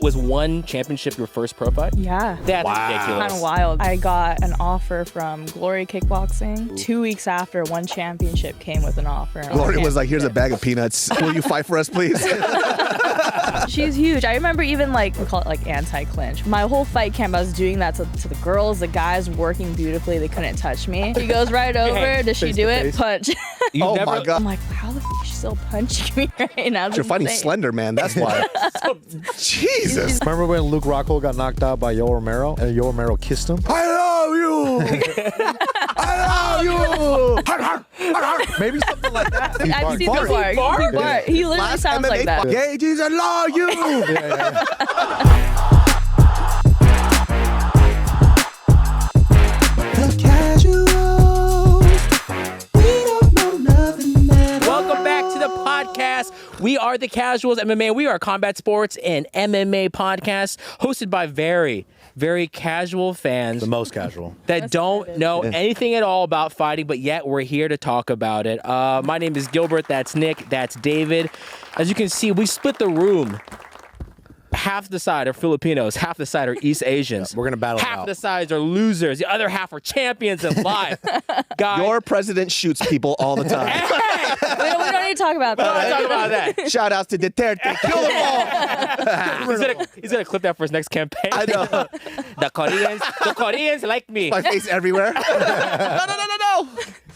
Was one championship your first pro fight? Yeah. That's ridiculous. Kind of wild. I got an offer from Glory Kickboxing. 2 weeks after, one championship came with an offer. Glory was like, here's a bag of peanuts. Will you fight for us, please? She's huge. I remember even we call it anti-clinch. My whole fight camp, I was doing that to the girls, the guys working beautifully. They couldn't touch me. He goes right over. Does she do it? Punch. Oh my God. I'm like, how the f is she still punching me right now? You're fighting Slender Man, that's why. Jesus. Remember when Luke Rockhold got knocked out by Yoel Romero and Yoel Romero kissed him? I love you! I love you! Maybe something like that. I've seen the bar. He literally Last sounds MMA like that. Gages, I love you! The Casuals. We don't know nothing at all. Welcome back to the podcast. We are the Casuals MMA. We are a combat sports and MMA podcast hosted by very casual fans. The most casual. That don't know anything at all about fighting, but yet we're here to talk about it. My name is Gilbert. That's Nick. That's David. As you can see, we split the room. Half the side are Filipinos, half the side are East Asians. We're going to battle Half out. the sides are losers. The other half are champions in life. Guys, Your president shoots people all the time. We don't need to talk about that. talk about that. Shout outs to Duterte. Kill them all. He's gonna clip that for his next campaign. I know. The Koreans like me. My face everywhere. No.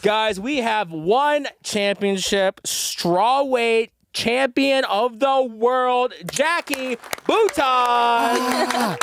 Guys, we have one championship, strawweight champion of the world, Jackie Buntan.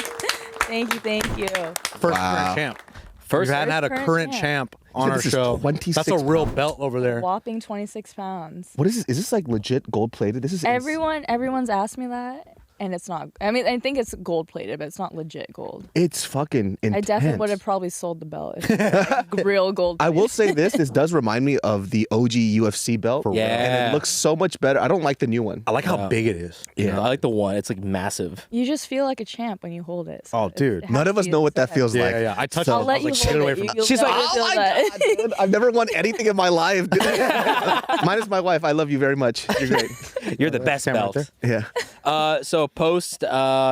Thank you. First current champ. First, We hadn't had a current current champ. champ on our This is show. 26 That's a real belt over there. Whopping 26 pounds. What is this? Is this like legit gold plated? This is Everyone's asked me that, and it's not. I mean, I think it's gold plated, but it's not legit gold. It's fucking intense. I definitely would have probably sold the belt if it was like real gold. I will say this does remind me of the OG UFC belt. For real. And it looks so much better. I don't like the new one. I like how big it is. I like the one. It's like massive. You just feel like a champ when you hold it. So Oh, dude. it has None to of us be know what the that feels same. like. Yeah. I touched I'll it. let I you was hold like, get away it. from it. She's like, "Oh Oh my God, dude. I've never won anything in my life. Dude. Minus my wife. I love you very much. You're great. You're the best camera belt. right Yeah. So post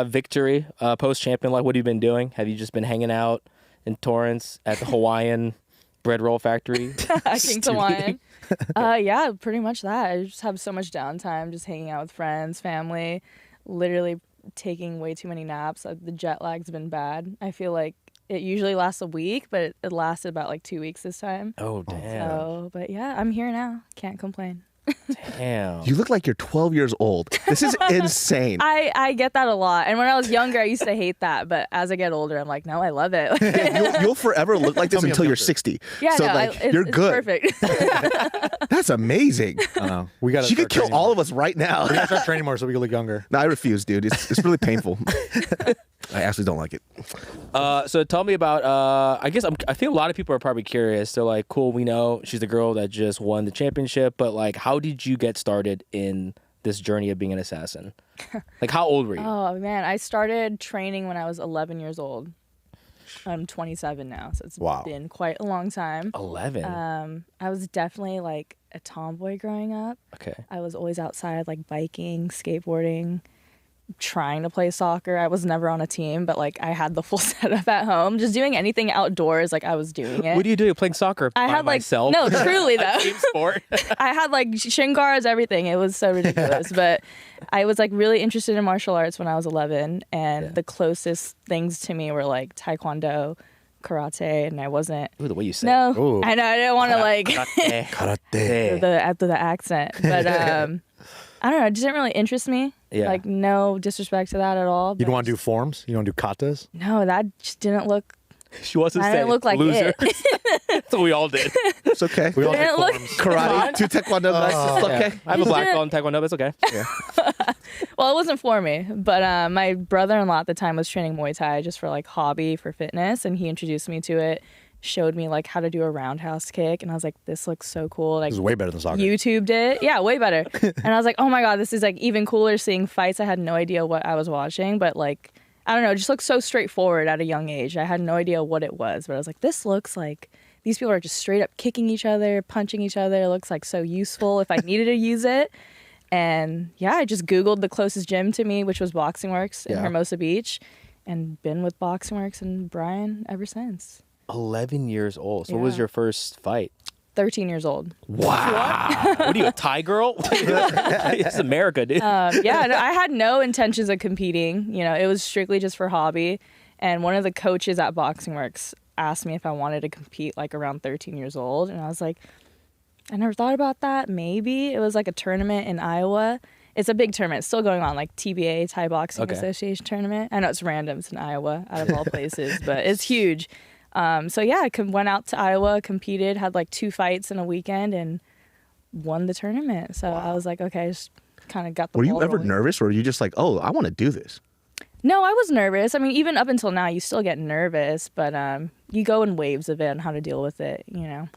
victory, post champion, like what have you been doing? Have you just been hanging out in Torrance at the Hawaiian bread roll factory? King Hawaiian. Yeah, pretty much that. I just have so much downtime, just hanging out with friends, family, literally taking way too many naps. The jet lag's been bad. I feel like it usually lasts a week, but it lasted about like 2 weeks this time. Oh damn! So, but yeah, I'm here now. Can't complain. Damn. You look like you're 12 years old. This is insane. I get that a lot. And when I was younger, I used to hate that. But as I get older, I'm like, no, I love it. You'll forever look like this Tell me until I'm you're younger. 60. Yeah, so no, like it's good. Perfect. That's amazing. I know. We got. She could kill all of us right now. We got to start training more so we can look younger. No, I refuse, dude. It's really painful. I actually don't like it. So tell me about. I think a lot of people are probably curious. They're like, cool, we know she's the girl that just won the championship, but like, how did you get started in this journey of being an assassin? Like, how old were you? Oh, man. I started training when I was 11 years old. I'm 27 now, so it's been quite a long time. 11. I was definitely like a tomboy growing up. Okay. I was always outside, like biking, skateboarding, trying to play soccer. I was never on a team, but like I had the full setup at home, just doing anything outdoors. Like I was doing it. What do you do? Playing soccer? I by had like myself? no, truly though. Team sport. I had like shin guards, everything. It was so ridiculous. But I was like really interested in martial arts when I was 11, and the closest things to me were like taekwondo, karate, and I wasn't. Ooh, the way you say. No, Ooh. I know I didn't want to like Karate. the accent, but I don't know. It didn't really interest me. Yeah. Like no disrespect to that at all. You don't want to do forms? You don't do katas? No, that just didn't look. She wants to I say didn't look like loser. it. That's what we all did. It's okay. We all Didn't did look- forms. Karate, 2 taekwondo guys. It's okay. I have a black belt in taekwondo, but it's okay. Well, it wasn't for me, but my brother-in-law at the time was training Muay Thai just for like hobby, for fitness, and he introduced me to it, showed me like how to do a roundhouse kick, and I was like, this looks so cool. Like This is way better than soccer. YouTubed it. Yeah, way better. And I was like, oh my God, this is like even cooler seeing fights. I had no idea what I was watching, but like, I don't know, it just looked so straightforward at a young age. I had no idea what it was, but I was like, this looks like these people are just straight up kicking each other, punching each other. It looks like so useful if I needed to use it. And yeah, I just Googled the closest gym to me, which was Boxing Works in Yeah. Hermosa Beach, and been with Boxing Works and Brian ever since. 11 years old. So what was Yeah. your first fight? 13 years old. Wow. What are you, a Thai girl? It's America, dude. Yeah, no, I had no intentions of competing. You know, it was strictly just for hobby. And one of the coaches at Boxing Works asked me if I wanted to compete like around 13 years old. And I was like, I never thought about that. Maybe. It was like a tournament in Iowa. It's a big tournament. It's still going on, like TBA, Thai Boxing Okay. Association tournament. I know it's random. It's in Iowa, out of all places, but it's huge. So yeah, I went out to Iowa, competed, had like 2 fights in a weekend, and won the tournament. So I was like, okay, I just kind of got the Were you ball ever rolling. nervous, or were you just like, oh, I want to do this? No, I was nervous. I mean, even up until now, you still get nervous, but you go in waves of it and how to deal with it, you know?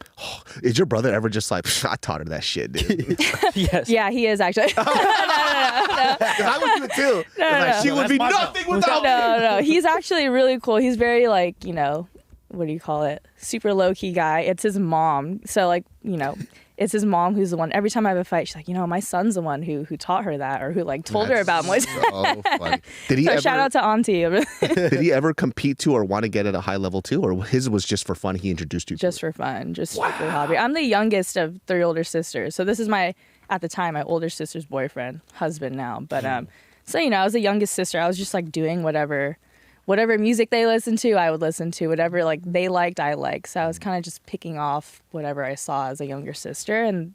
Is your brother ever just like, I taught her that shit, dude? Yes. Yeah, he is actually. I would do it too. Like, she would be nothing without me. No. He's actually really cool. He's very like, you know, what do you call it? Super low key guy. It's his mom. So like, you know, it's his mom who's the one. Every time I have a fight, she's like, you know, my son's the one who taught her that, or who like told her about Muay Thai. So funny. Did he So ever? shout out to Auntie. Did he ever compete to or want to get at a high level too, or his was just for fun? He introduced you to Just it? for fun, just strictly hobby. I'm the youngest of 3 older sisters, so this is at the time my older sister's boyfriend, husband now. But so you know, I was the youngest sister. I was just like doing whatever music they listened to, I would listen to. Whatever like they liked, I liked. So I was kind of just picking off whatever I saw as a younger sister, and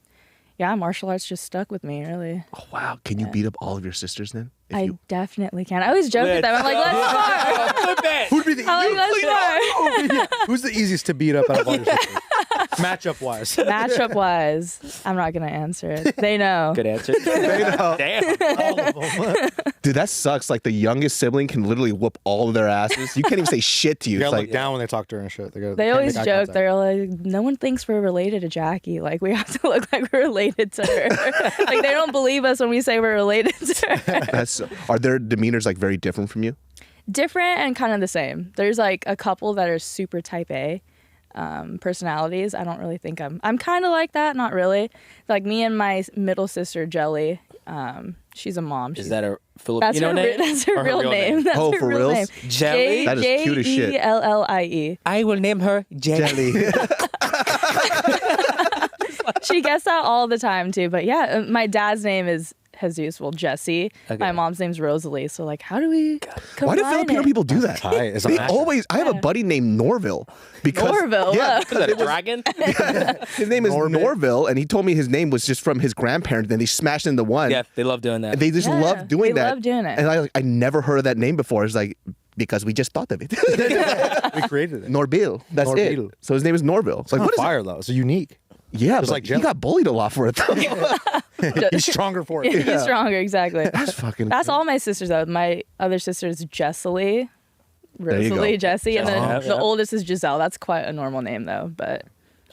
yeah, martial arts just stuck with me. Really, Oh wow! Can you beat up all of your sisters then? If I you... definitely can. I always joke with them. I'm like, let's spar. Flip it. Who'd be the I'm like, let's spar. Who's the easiest to beat up out of all your sisters? Matchup wise. Matchup wise, I'm not gonna answer it. They know. Good answer. know. Damn. All of them. Dude, that sucks. Like the youngest sibling can literally whoop all of their asses. You can't even say shit to you. You It's gotta like, look down when they talk to her and shit. They can't always make eye joke. contact. They're like, no one thinks we're related to Jackie. Like, we have to look like we're related to her. Like, they don't believe us when we say we're related to her. are their demeanors like very different from you? Different and kind of the same. There's like a couple that are super type A personalities. I don't really think I'm kind of like that. Not really. Like me and my middle sister, Jelly. She's a mom. Is She's, that a that's Filipino her, name? that's her Or real name. That's Oh, her for real reals? name. Jelly? That is cute as shit. Jellie. I will name her Jelly. She gets that all the time too. But yeah, my dad's name is Jesus. Well, Jesse. Okay. My mom's name's Rosalie. So like, how do we Why do combine Filipino it? people do that? tight. It's a They matchup. always. I have a buddy named Norville because Norville, Yeah, huh? Is that a dragon? his name is Norman. Norville, and he told me his name was just from his grandparents. Then they smashed into one. Yeah, they love doing that. And they just Yeah, love doing they that. love doing it. And I never heard of that name before. It's like because we just thought of it. We created it. Norville. That's Norville. it. So his name is Norville. It's like what is fire though. It's unique. it? Yeah, Just but like he Jelly. got bullied a lot for it though. He's stronger for it. He's stronger, exactly. That's fucking. That's all my sisters though. My other sister is Jesselie, There you go. Rosalie, Jessie, and then Yeah, the yeah. oldest is Giselle. That's quite a normal name though. But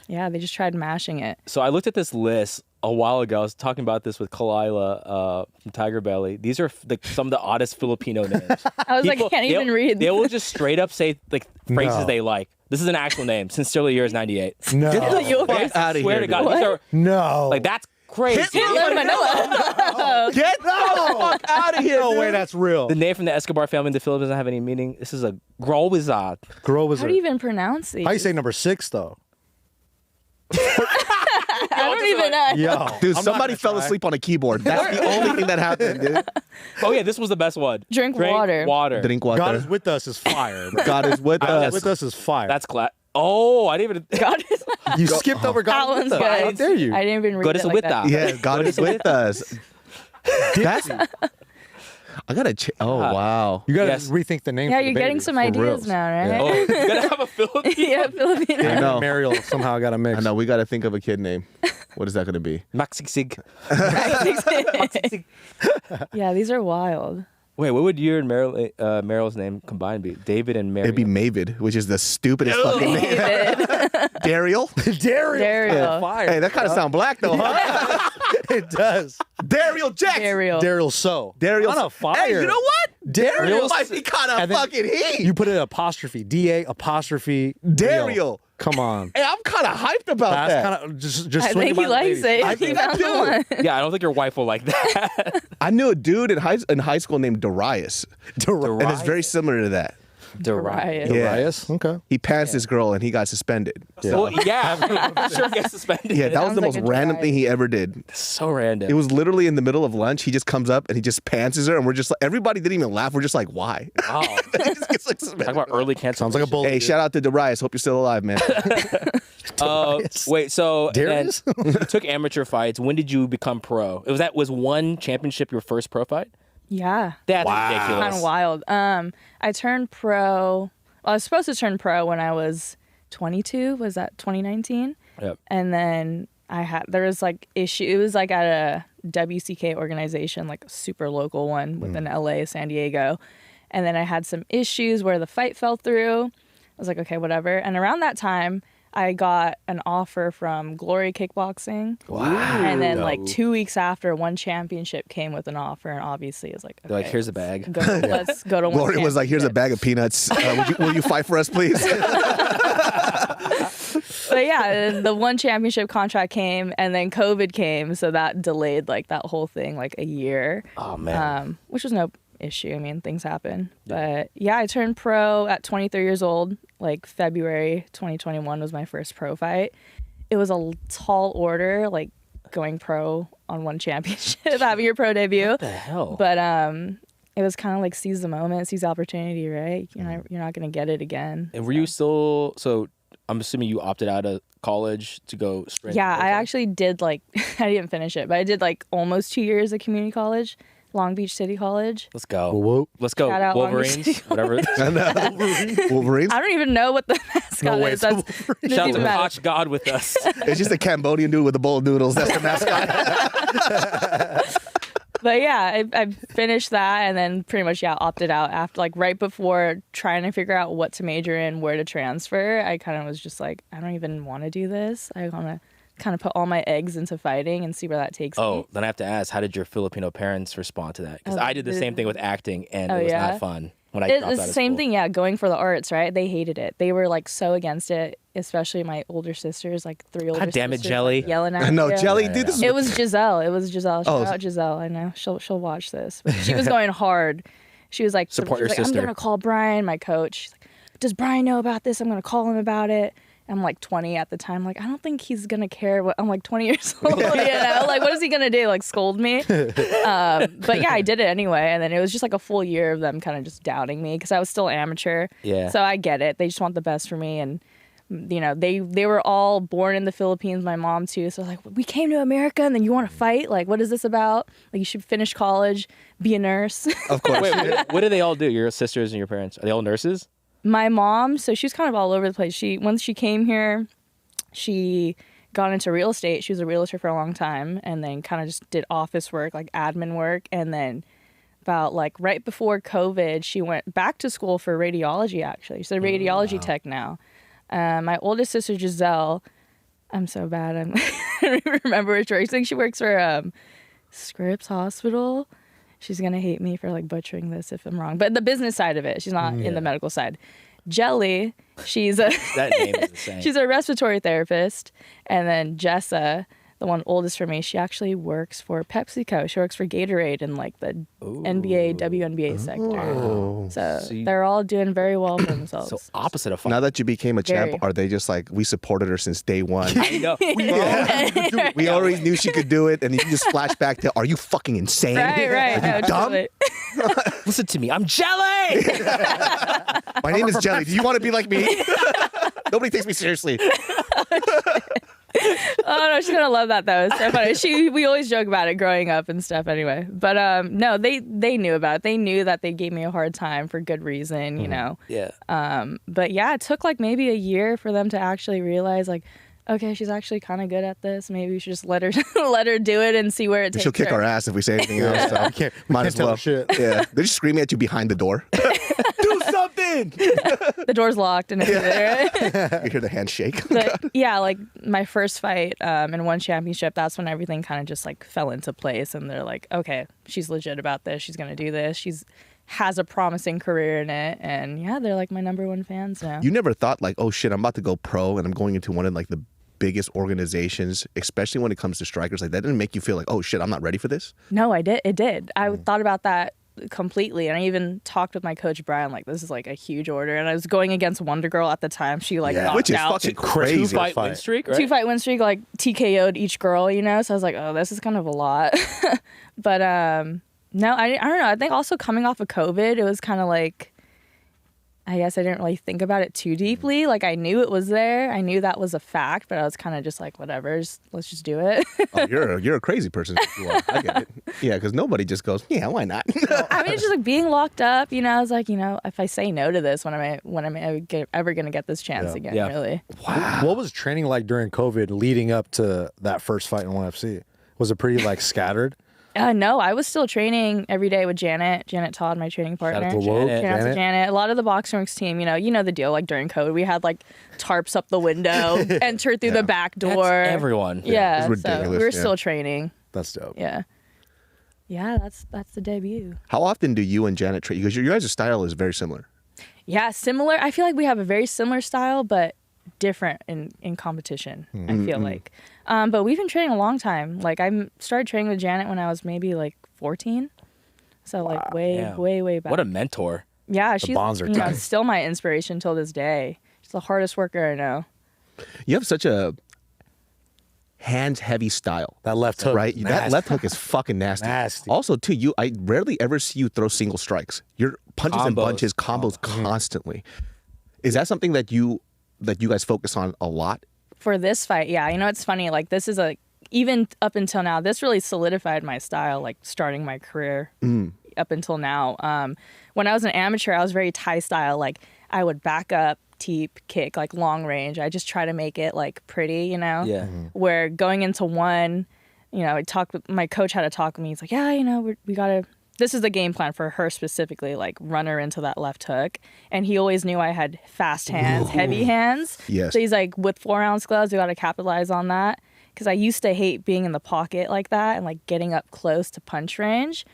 yeah, they just tried mashing it. So I looked at this list a while ago. I was talking about this with Kalila from Tiger Belly. These are some of the oddest Filipino names. I was like, I can't even read. They will just straight up say like phrases No. they like. This is an actual name. Sincerely yours, 98. No. Yours. Fuck outta Swear here, to God, dude. these are No. like that's crazy. Hitler Manila. Get the fuck out of here! No dude. way, that's real. The name from the Escobar family in the Philippines doesn't have any meaning. This is a Growizad. Girl was How do you even pronounce these? How you say number 6 though? I don't even know. Yo, Dude, I'm not somebody gonna fell try. asleep on a keyboard. That's the only thing that happened, dude. Oh yeah, this was the best one. Drink water. Water. Drink water. God is with us is fire. Bro. God is with God us. is with us is fire. That's Oh, I didn't even. God is. you skipped over That God is one's with good. us. How dare you? I didn't even read God it is like with that. us. Yeah, God is with us. That's. I gotta. Oh wow. You gotta Yes. rethink the name. Yeah, for the you're getting baby. some For ideas reals. now, right? Yeah. Oh, you gotta have a Filipino. Yeah, Filipino. I know. Mariel somehow got a mix. I know. We gotta think of a kid name. What is that gonna be? Maxigsig. Yeah, these are wild. Wait, what would your and Meryl's name combined be? David and Mary. It'd be Mavid, which is the stupidest fucking name. David. Dariel. Daryl. fire. Hey, that kind of sound black though, huh? It does. Dariel Jackson. Daryl. Daryl So. Dariel. On a fire. Hey, you know what? Daryl might be kind of And then fucking heat. You put it apostrophe, DA apostrophe Daryl. Come on. Hey, I'm kind of hyped about That's that. kind of just I swing think by he the likes ladies. it. I He think I found the do. one. Yeah, I don't think your wife will like that. I knew a dude in high school named Darius, and it's very similar to that. Darius. Yeah. Darius? Okay. He passed this girl and he got suspended. Well, yeah, I'm sure he gets suspended. Yeah, that was Sounds the like most a random Darius. thing he ever did. So random. It was literally in the middle of lunch. He just comes up and he just pantses her, and we're just like, everybody didn't even laugh. We're just like, why? Wow. He just gets, like, suspended. Talk about early cancellation. Sounds like a bully. Hey, shout out to Darius. Hope you're still alive, man. Wait, so and then Darius? you took amateur fights. When did you become pro? Was one championship your first pro fight? Yeah. That's ridiculous. Kind of wild. I turned pro. Well, I was supposed to turn pro when I was 22. Was that 2019? Yep. And then there was like issue. It was like at a WCK organization, like a super local one within LA, San Diego. And then I had some issues where the fight fell through. I was like, okay, whatever. And around that time, I got an offer from Glory Kickboxing. Wow. And then like 2 weeks after, one championship came with an offer. And obviously it's like, okay, They're like, here's a bag. let's go to one Lori was like, here's a championship. bag of peanuts. Will you fight for us, please? But yeah, the one championship contract came, and then COVID came, so that delayed like that whole thing like a year. Oh man. Which was no issue. I mean, things happen. But yeah, I turned pro at 23 years old. Like February 2021 was my first pro fight. It was a tall order, like going pro on one championship, having your pro debut. What the hell? But it was kind of like seize the moment, seize the opportunity, right? You're not gonna get it again. And were you still? So I'm assuming you opted out of college to go straight. Yeah, to I actually did like I didn't finish it, but I did like almost 2 years of community college, Long Beach City College. Let's go. Whoop. Let's go. Shout out Long Beach Wolverines. City Whatever. Wolverines? I don't even know what the mascot way is. it's a That's Shout out doesn't to even matter. Watch God with us. It's just a Cambodian dude with a bowl of noodles. That's the mascot. But yeah, I finished that and then pretty much opted out after like right before trying to figure out what to major in, where to transfer. I kind of was just like, I don't even want to do this. I want to kind of put all my eggs into fighting and see where that takes me. Oh, then I have to ask, how did your Filipino parents respond to that? Because I did the same thing with acting, and it was yeah? not fun when I dropped out It's of the same school. thing, yeah, going for the arts, right? They hated it. They were like so against it, especially my older sisters, like 3 older God damn it, sisters, Jelly. like, yelling at I know, you. Jelly, dude. This is It was Giselle. Shout Oh. out Giselle. I know she'll watch this. But she was going hard. She was like, Support she was your like, sister. I'm gonna call Brian, my coach. She's like, does Brian know about this? I'm gonna call him about it. I'm like 20 at the time. Like, I don't think he's gonna care. I'm like 20 years old. You know, like what is he gonna do? Like scold me? But yeah, I did it anyway. And then it was just like a full year of them kind of just doubting me because I was still amateur. Yeah. So I get it. They just want the best for me, and you know, they were all born in the Philippines. My mom too. So like, we came to America, and then you want to fight? Like, what is this about? Like, you should finish college, be a nurse. of course. Wait, what do they all do? Your sisters and your parents? Are they all nurses? My mom, so she was kind of all over the place. Once she came here, she got into real estate. She was a realtor for a long time, and then kind of just did office work, like admin work. And then about like right before COVID, she went back to school for radiology. Actually, she's a radiology tech now. My oldest sister Giselle, I'm so bad. I don't even remember where she works. I think she works for Scripps Hospital. She's gonna hate me for like butchering this if I'm wrong, but the business side of it, she's not in the medical side. Jelly, she's a That name is the same. she's a respiratory therapist, and then Jessa, the one oldest for me, she actually works for PepsiCo. She works for Gatorade in like the NBA, WNBA sector. So you- they're all doing very well for themselves. So opposite of fun. Now that you became a champ, Very. are they just like, we supported her since day one? I know. We already knew she could do it, and you just flash back to, are you fucking insane? right. No, dumb? totally. Listen to me. I'm Jelly. My name is Jelly. Do you want to be like me? Nobody takes me seriously. Oh no, she's gonna love that though. It's so funny. We always joke about it growing up and stuff anyway. But no, they knew about it. They knew that they gave me a hard time for good reason, you know. Yeah. But yeah, it took like maybe a year for them to actually realize like, okay, she's actually kind of good at this. Maybe we should just let her do it and see where it takes She'll kick her. our ass if we say anything else. So might as tell well. shit. Yeah, they're just screaming at you behind the door. Do something. The door's locked and everything. Right? You hear the handshake. But yeah, like my first fight in one championship, that's when everything kind of just like fell into place, and they're like, okay, she's legit about this. She's gonna do this. She's has a promising career in it, and yeah, they're like my #1 fans now. You never thought like, oh shit, I'm about to go pro and I'm going into one of like the biggest organizations, especially when it comes to strikers. Like that didn't make you feel like, oh shit, I'm not ready for this? No, I did. It did. I thought about that completely, and I even talked with my coach Brian. Like, this is like a huge order, and I was going against Wondergirl at the time. She like knocked which is out fucking crazy. 2-fight win streak, right? 2-fight win streak, like TKO'd each girl, you know. So I was like, oh, this is kind of a lot. But no, I don't know. I think also coming off of COVID, it was kind of like, I guess I didn't really think about it too deeply. Like, I knew it was there. I knew that was a fact, but I was kind of just like, whatever, let's just do it. Oh, you're a crazy person. You are. I get it. Yeah, because nobody just goes, yeah, why not? I mean, it's just like being locked up, you know. I was like, you know, if I say no to this, when am I ever going to get this chance again, really? Wow. What was training like during COVID leading up to that first fight in ONE FC? Was it pretty like scattered? No, I was still training every day with Janet Todd, my training partner. Shout out to Woke, Shout out to Janet. A lot of the Boxing Works team, you know the deal. Like during COVID, we had like tarps up the window, enter through the back door. That's everyone. Yeah, It's so ridiculous, we were yeah. still training. That's dope. Yeah, that's the debut. How often do you and Janet train? Because your guys' style is very similar. Yeah, similar. I feel like we have a very similar style, but different in competition. I feel like, but we've been training a long time. Like I started training with Janet when I was maybe like 14, so like way back. What a mentor. Yeah, she's bonds are tight. still my inspiration till this day. She's the hardest worker I know. You have such a hands-heavy style. That left hook, right? That nasty. left hook is fucking nasty. Nasty. Also, too, I rarely ever see you throw single strikes. Your punches and Combos. bunches, combos constantly. Is that something that you guys focus on a lot? For this fight, yeah. You know, it's funny. Like this is even up until now, this really solidified my style. Like starting my career up until now. When I was an amateur, I was very Thai style. Like I would back up, teep, kick, like long range. I just try to make it like pretty, you know. Yeah. Where going into one, you know, my coach had to talk with me. He's like, yeah, you know, we gotta. This is the game plan for her specifically, like run her into that left hook. And he always knew I had fast hands, heavy hands. Yes. So he's like, with 4-ounce gloves, we got to capitalize on that. Because I used to hate being in the pocket like that and like getting up close to punch range.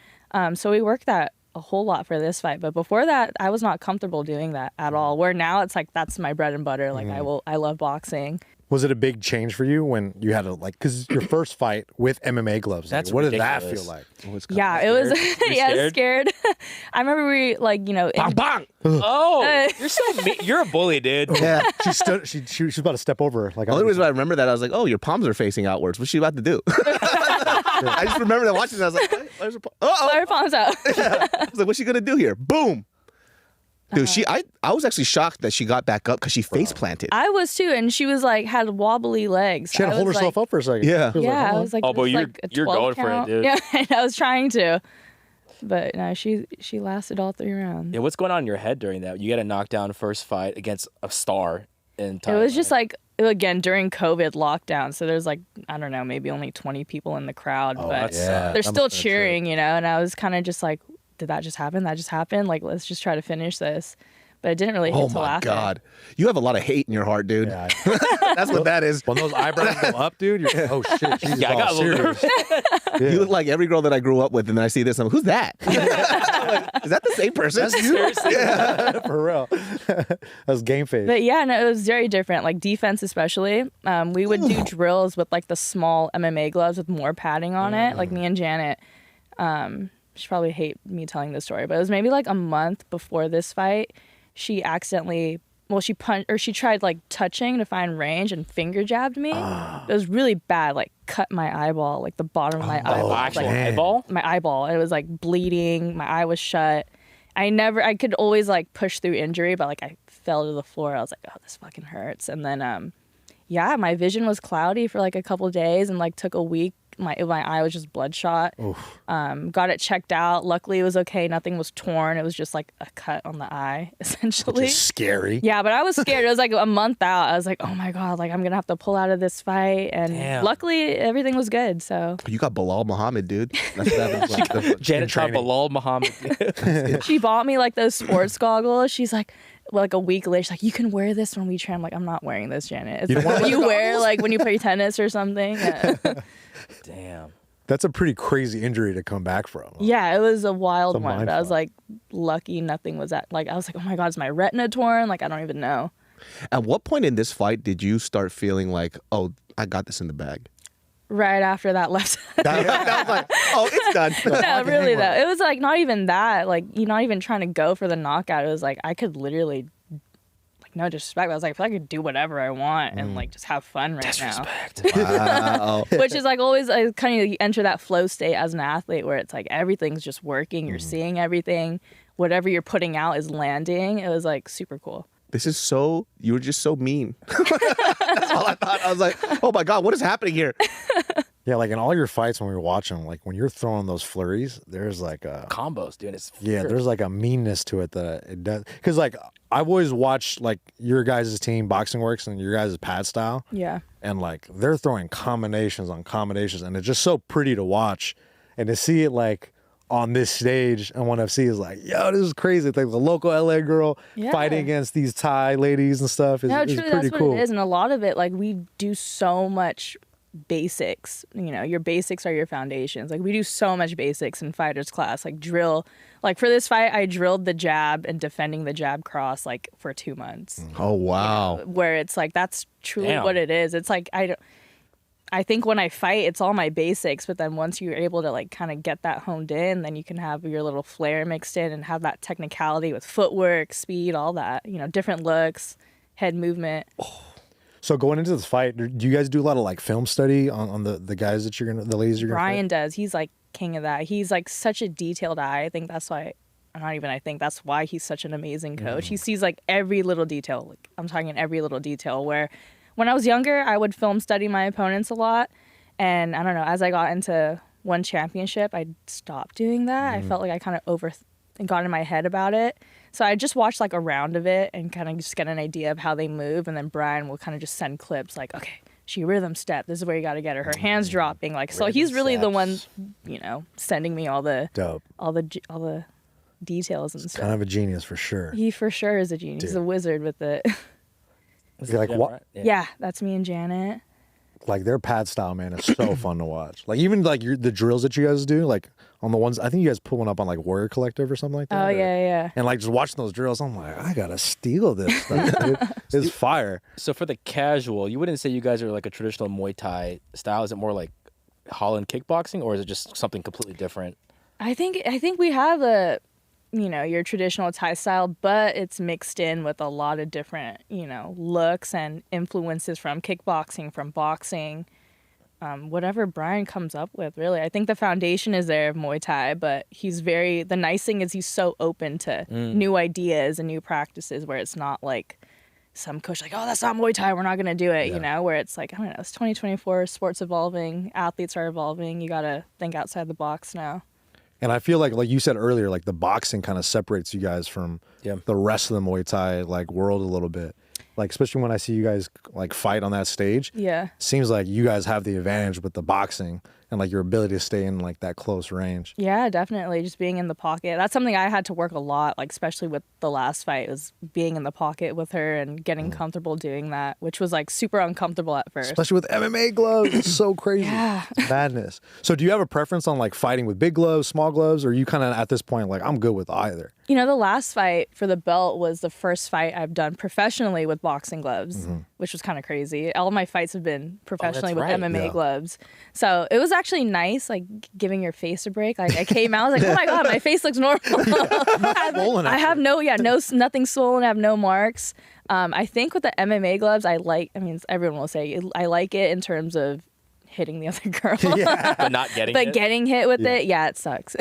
So we worked that a whole lot for this fight. But before that, I was not comfortable doing that at all. Where now it's like, that's my bread and butter. Like I love boxing. Was it a big change for you when you had to like, because your first fight with MMA gloves? That's what did that ridiculous. feel like? Yeah, it was. Yeah, I was scared? scared. I remember we like, you know, Bang, bang. Oh, you're so you're a bully, dude. Yeah. She stood. She was about to step over. Like The only reason I remember that, I was like, oh, your palms are facing outwards. What's she about to do? I just remember that watching that. I was like, where's her palm? let her palms out. I was like, what's she going to do here? Boom. Dude, I was actually shocked that she got back up because she face planted. I was too, and she was like had wobbly legs. she had to I hold was herself like, up for a second. Yeah. She was Yeah, like, I was like, Oh, but this is you're- like a you're 12 going for it, count. dude. Yeah, and I was trying to, but no, she lasted all 3 rounds. Yeah, what's going on in your head during that? You get a knockdown first fight against a star in Thailand. It was just like, again, during COVID lockdown, so there's like, I don't know, maybe only 20 people in the crowd, but that's yeah. they're that still must've been a cheering, you know. And I was kind of just like, did that just happen? That just happened? Like, let's just try to finish this. But it didn't really hit Oh till my after. God. You have a lot of hate in your heart, dude. Yeah. That's what that is. When those eyebrows go up, dude, you're oh shit, she's Yeah, I all got a little serious. You look like every girl that I grew up with, and then I see this, I'm like, who's that? I'm like, is that the same person? That's you. For real. That's game face. But yeah, no, it was very different. Like defense, especially. We would do drills with like the small MMA gloves with more padding on it. Like me and Janet. She probably hate me telling this story, but it was maybe like a month before this fight. She accidentally, she punched, or she tried like touching to find range and finger jabbed me. It was really bad. Like cut my eyeball, like the bottom of my eyeball. actual Like, eyeball. my eyeball. And it was like bleeding. My eye was shut. I could always like push through injury, but like I fell to the floor. I was like, oh, this fucking hurts. And then, yeah, my vision was cloudy for like a couple of days and like took a week. My eye was just bloodshot. Got it checked out. Luckily, it was okay. Nothing was torn. It was just like a cut on the eye, essentially. Which is scary. Yeah, but I was scared. It was like a month out. I was like, oh my God, like I'm going to have to pull out of this fight. And Damn. luckily, everything was good. So You got Bilal Muhammad, dude. That's what happens. Janet tried Bilal Muhammad. she bought me like those sports goggles. She's like a week later, she's like, you can wear this when we train. I'm like, I'm not wearing this, Janet. It's You the don't one wear you wear like when you play tennis or something. Yeah. Damn. That's a pretty crazy injury to come back from. Yeah, it was a wild It's a one. mind But I was fuck. like, lucky nothing was at. Like, I was like, oh my God, is my retina torn? Like, I don't even know. At what point in this fight did you start feeling like, oh, I got this in the bag? Right after that left. That was like, oh, it's done. No, really though. It was like not even that. Like, you're not even trying to go for the knockout. It was like I could literally, like, no disrespect. I was like, I feel like I could do whatever I want and like just have fun right now. Wow. Which is like always kind of you enter that flow state as an athlete where it's like everything's just working. You're seeing everything. Whatever you're putting out is landing. It was like super cool. This is so, you were just so mean. That's all I thought. I was like, oh my God, what is happening here? Yeah, like in all your fights when we were watching, like when you're throwing those flurries, there's like a Combos, dude. It's yeah, there's like a meanness to it that it does. Because like I've always watched like your guys' team Boxing Works and your guys' pad style, Yeah. and like they're throwing combinations on combinations, and it's just so pretty to watch, and to see it like on this stage and 1FC is like, yo, this is crazy. It's like the local LA girl Yeah. fighting against these Thai ladies and stuff. Is No, is truly, pretty that's cool. what it is. And a lot of it, like, we do so much basics. You know, your basics are your foundations. Like, we do so much basics in fighters class. Like, drill. Like, for this fight, I drilled the jab and defending the jab cross, like, for 2 months. Oh, wow. Where it's like, that's truly Damn. what it is. It's like, I think when I fight, it's all my basics, but then once you're able to like kind of get that honed in, then you can have your little flair mixed in and have that technicality with footwork, speed, all that, you know, different looks, head movement. So going into this fight, do you guys do a lot of like film study on the guys that you're gonna, the ladies you're gonna Brian fight? does. He's like king of that. He's like such a detailed eye. I think that's why, that's why he's such an amazing coach. He sees like every little detail. Like I'm talking every little detail where when I was younger, I would film study my opponents a lot. And I don't know, as I got into one championship, I stopped doing that. I felt like I kind of got in my head about it. So I just watched like a round of it and kind of just get an idea of how they move. And then Brian will kind of just send clips like, okay, she rhythm step. This is where you got to get her. Her hands dropping. Like, so he's really the one, you know, sending me all the Dope. details and stuff. Kind of a genius for sure. He for sure is a genius. He's a wizard with it. You're like, what? Right? Yeah, that's me and Janet. Like their pad style, man, is so fun to watch. Like even like the drills that you guys do, like on the ones I think you guys put one up on like Warrior Collective or something like that. Oh, or- yeah. And like just watching those drills, I'm like, I gotta steal this stuff, dude. It's fire. So for the casual, you wouldn't say you guys are like a traditional Muay Thai style. Is it more like Holland kickboxing, or is it just something completely different? I think we have a, you know, your traditional Thai style, but it's mixed in with a lot of different, you know, looks and influences from kickboxing, from boxing, whatever Brian comes up with, really. I think the foundation is there of Muay Thai, but the nice thing is he's so open to new ideas and new practices where it's not like some coach like, oh, that's not Muay Thai, we're not going to do it, you know, where it's like, I don't know, it's 2024, sports evolving, athletes are evolving, you got to think outside the box now. And I feel like you said earlier, like the boxing kind of separates you guys from the rest of the Muay Thai like world a little bit. Like especially when I see you guys like fight on that stage. Yeah. Seems like you guys have the advantage with the boxing and like your ability to stay in like that close range. Yeah, definitely. Just being in the pocket. That's something I had to work a lot, like especially with the last fight, was being in the pocket with her and getting comfortable doing that, which was like super uncomfortable at first. Especially with MMA gloves. It's so crazy. Yeah. Madness. So do you have a preference on like fighting with big gloves, small gloves, or are you kind of at this point like I'm good with either? You know, the last fight for the belt was the first fight I've done professionally with boxing gloves, which was kind of crazy. All of my fights have been professionally with right. MMA Yeah. gloves. So it was actually nice, like giving your face a break. Like I came out, I was like, oh my God, my face looks normal. I have nothing swollen. I have no marks. I think with the MMA gloves, everyone will say I like it in terms of hitting the other girl. But not getting But it? getting hit with it, it sucks.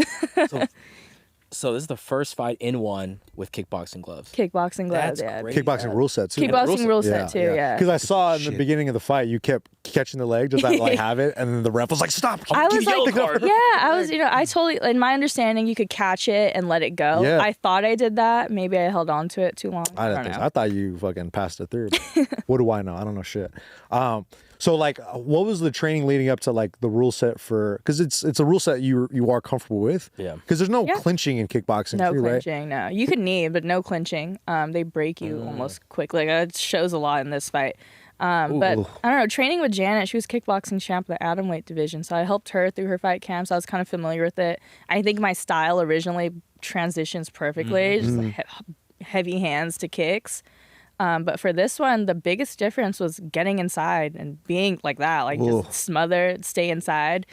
So this is the first fight in one with kickboxing gloves. Kickboxing gloves, That's yeah. great. Kickboxing rule set too. Kickboxing rule set too, yeah. Because I saw in the Shit. beginning of the fight, you kept catching the leg, just not like have it, and then the ref was like, "Stop!" I was Give me like, yellow card. I was, I totally, in my understanding, you could catch it and let it go. Yeah. I thought I did that. Maybe I held on to it too long. I I didn't don't think so. know. I thought you fucking passed it through. What do I know? I don't know shit. So like, what was the training leading up to like the rule set for? Because it's a rule set you are comfortable with. Yeah. Because there's no Yeah. clinching in kickboxing No too, right? clinching, no. You could knee, but no clinching. They break you almost quickly. Like, it shows a lot in this fight. But I don't know, training with Janet, she was kickboxing champ of the atomweight division, so I helped her through her fight camps. I was kind of familiar with it. I think my style originally transitions perfectly, just like heavy hands to kicks. But for this one, the biggest difference was getting inside and being like that, like just smother, stay inside.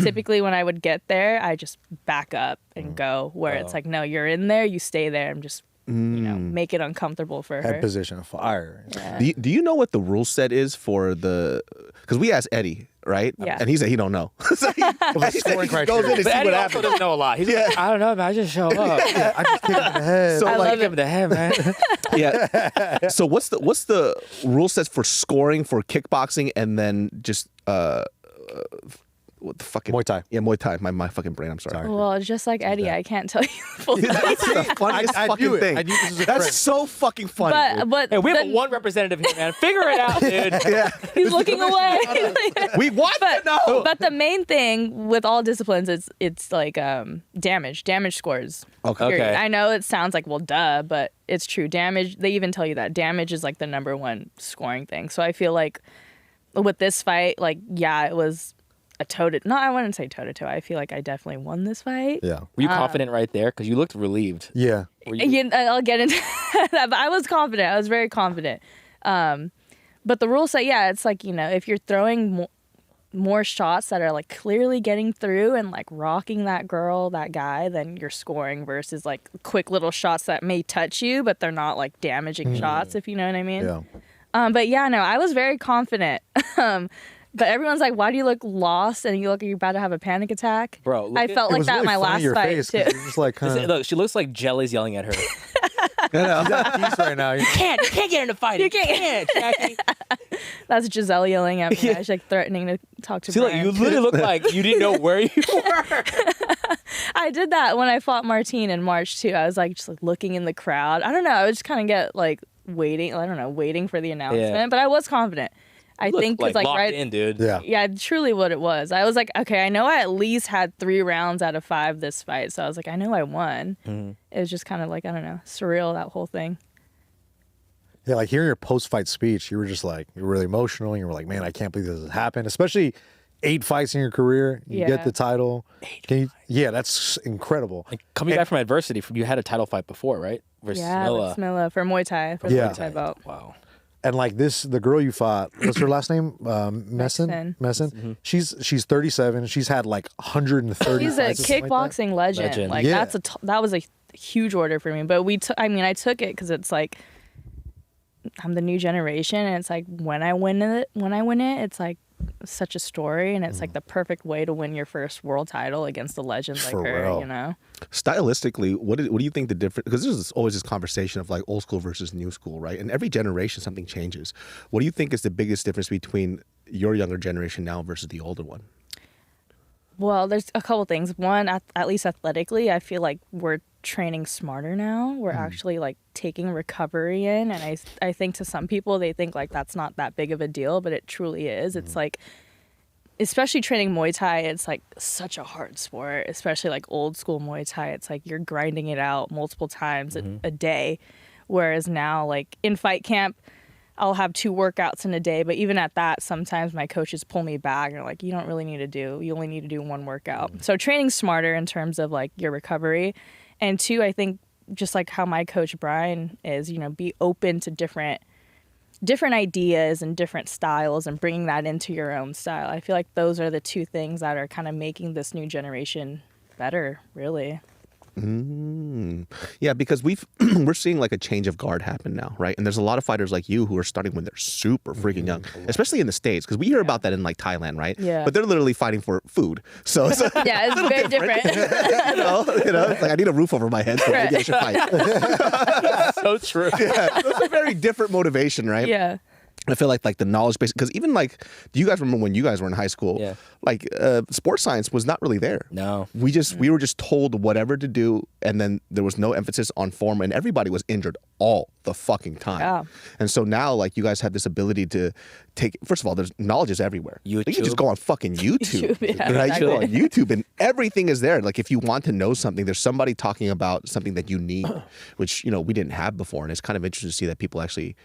Typically, when I would get there, I just back up and go. Where it's like, no, you're in there, you stay there, and just make it uncomfortable for her. Head position of fire. Yeah. Do you know what the rule set is for the? Because we asked Eddie, right? Yeah. And he said he don't know. So he said he scoring goes criteria. in and But see Eddie what also happens. doesn't know a lot. He's like, I don't know, man. I just show up. I just kicked him in the head. So I like, love him in the head, man. yeah. So what's the rule sets for scoring for kickboxing and then just what the fucking Muay Thai. Yeah, Muay Thai. My fucking brain. I'm sorry. Well, just like Eddie, I can't tell you the full That's the funniest I fucking knew it. thing. I knew this was a That's prank. so fucking funny. dude. But Hey, we have the- one representative here, man. Figure it out, dude. Yeah. he's looking away. We want to know. But the main thing with all disciplines is it's like damage scores. Okay. Okay. Period. I know it sounds like, well, duh, but it's true. Damage, they even tell you that damage is like the number one scoring thing. So I feel like with this fight, like, yeah, it was a toe-to. No, I wouldn't say toe-to-toe. I feel like I definitely won this fight. Yeah. Were you confident right there? Because you looked relieved. Yeah. Were you? I'll get into that, but I was confident. I was very confident. But the rule say, yeah, it's like, if you're throwing more shots that are like clearly getting through and like rocking that girl, that guy, then you're scoring versus like quick little shots that may touch you, but they're not like damaging shots, if you know what I mean. Yeah. But yeah, no, I was very confident. But everyone's like, why do you look lost and you look like you're about to have a panic attack? Bro, look I at- felt It like was that in really my funny last your fight face, too. 'cause you're just like kind of Look, she looks like Jelly's yelling at her. peace right now. You know? You can't get into fighting. You can't. Jackie. That's Giselle yelling at me. She's like threatening to talk to See, look, Brian. you literally look like you didn't know where you were. I did that when I fought Martine in March too. I was like just like looking in the crowd. I don't know. I would just kind of get like waiting for the announcement. Yeah. But I was confident. I Look, think like it's like locked right. in, dude. Yeah. Yeah, truly what it was. I was like, okay, I know I at least had 3 rounds out of 5 this fight. So I was like, I know I won. It was just kind of like, I don't know, surreal, that whole thing. Yeah, like hearing your post-fight speech, you were just like, you were really emotional. You were like, man, I can't believe this has happened. Especially 8 fights in your career. You Yeah. get the title. Yeah, that's incredible. Like, coming back from adversity, you had a title fight before, right? Versus Yeah, Milla. with Smilla for Muay Thai, for the Yeah. Muay Thai belt. Wow. And like the girl you fought, what's her last name? Messin. Messin. She's 37. She's had like 130 He's a fights or something like that. kickboxing legend. Legend. Like Yeah. that was a huge order for me. But I took it because it's like I'm the new generation, and it's like when I win it, it's like such a story, and it's like the perfect way to win your first world title against a legend like For her. real. You know. Stylistically, what do you think the difference? Because there's always this conversation of like old school versus new school, right? And every generation something changes. What do you think is the biggest difference between your younger generation now versus the older one? Well, there's a couple things. One, at least athletically, I feel like we're training smarter now. We're actually like taking recovery in, and I think to some people they think like that's not that big of a deal, but it truly is. It's like, especially training Muay Thai, it's like such a hard sport, especially like old school Muay Thai. It's like you're grinding it out multiple times a day, whereas now like in fight camp, I'll have 2 workouts in a day, but even at that, sometimes my coaches pull me back and are like, you only need to do 1 workout. So training smarter in terms of like your recovery. And 2, I think just like how my coach Brian is, be open to different ideas and different styles and bringing that into your own style. I feel like those are the 2 things that are kind of making this new generation better, really. Yeah, because we're seeing like a change of guard happen now, right? And there's a lot of fighters like you who are starting when they're super freaking young, especially in the States, because we hear about that in like Thailand, right? Yeah. But they're literally fighting for food. So it's Yeah, it's very different. it's like I need a roof over my head, so maybe I should fight. So true. Yeah, it's a very different motivation, right? Yeah. I feel like the knowledge base, because even like, do you guys remember when you guys were in high school? Yeah. Like sports science was not really there. No. We were just told whatever to do, and then there was no emphasis on form, and everybody was injured all the fucking time. Yeah. And so now, like, you guys have this ability to take. First of all, there's knowledge is everywhere. You can just YouTube. go on fucking YouTube, Yeah, right? You go on exactly. YouTube, and everything is there. Like, if you want to know something, there's somebody talking about something that you need, which we didn't have before, and it's kind of interesting to see that people actually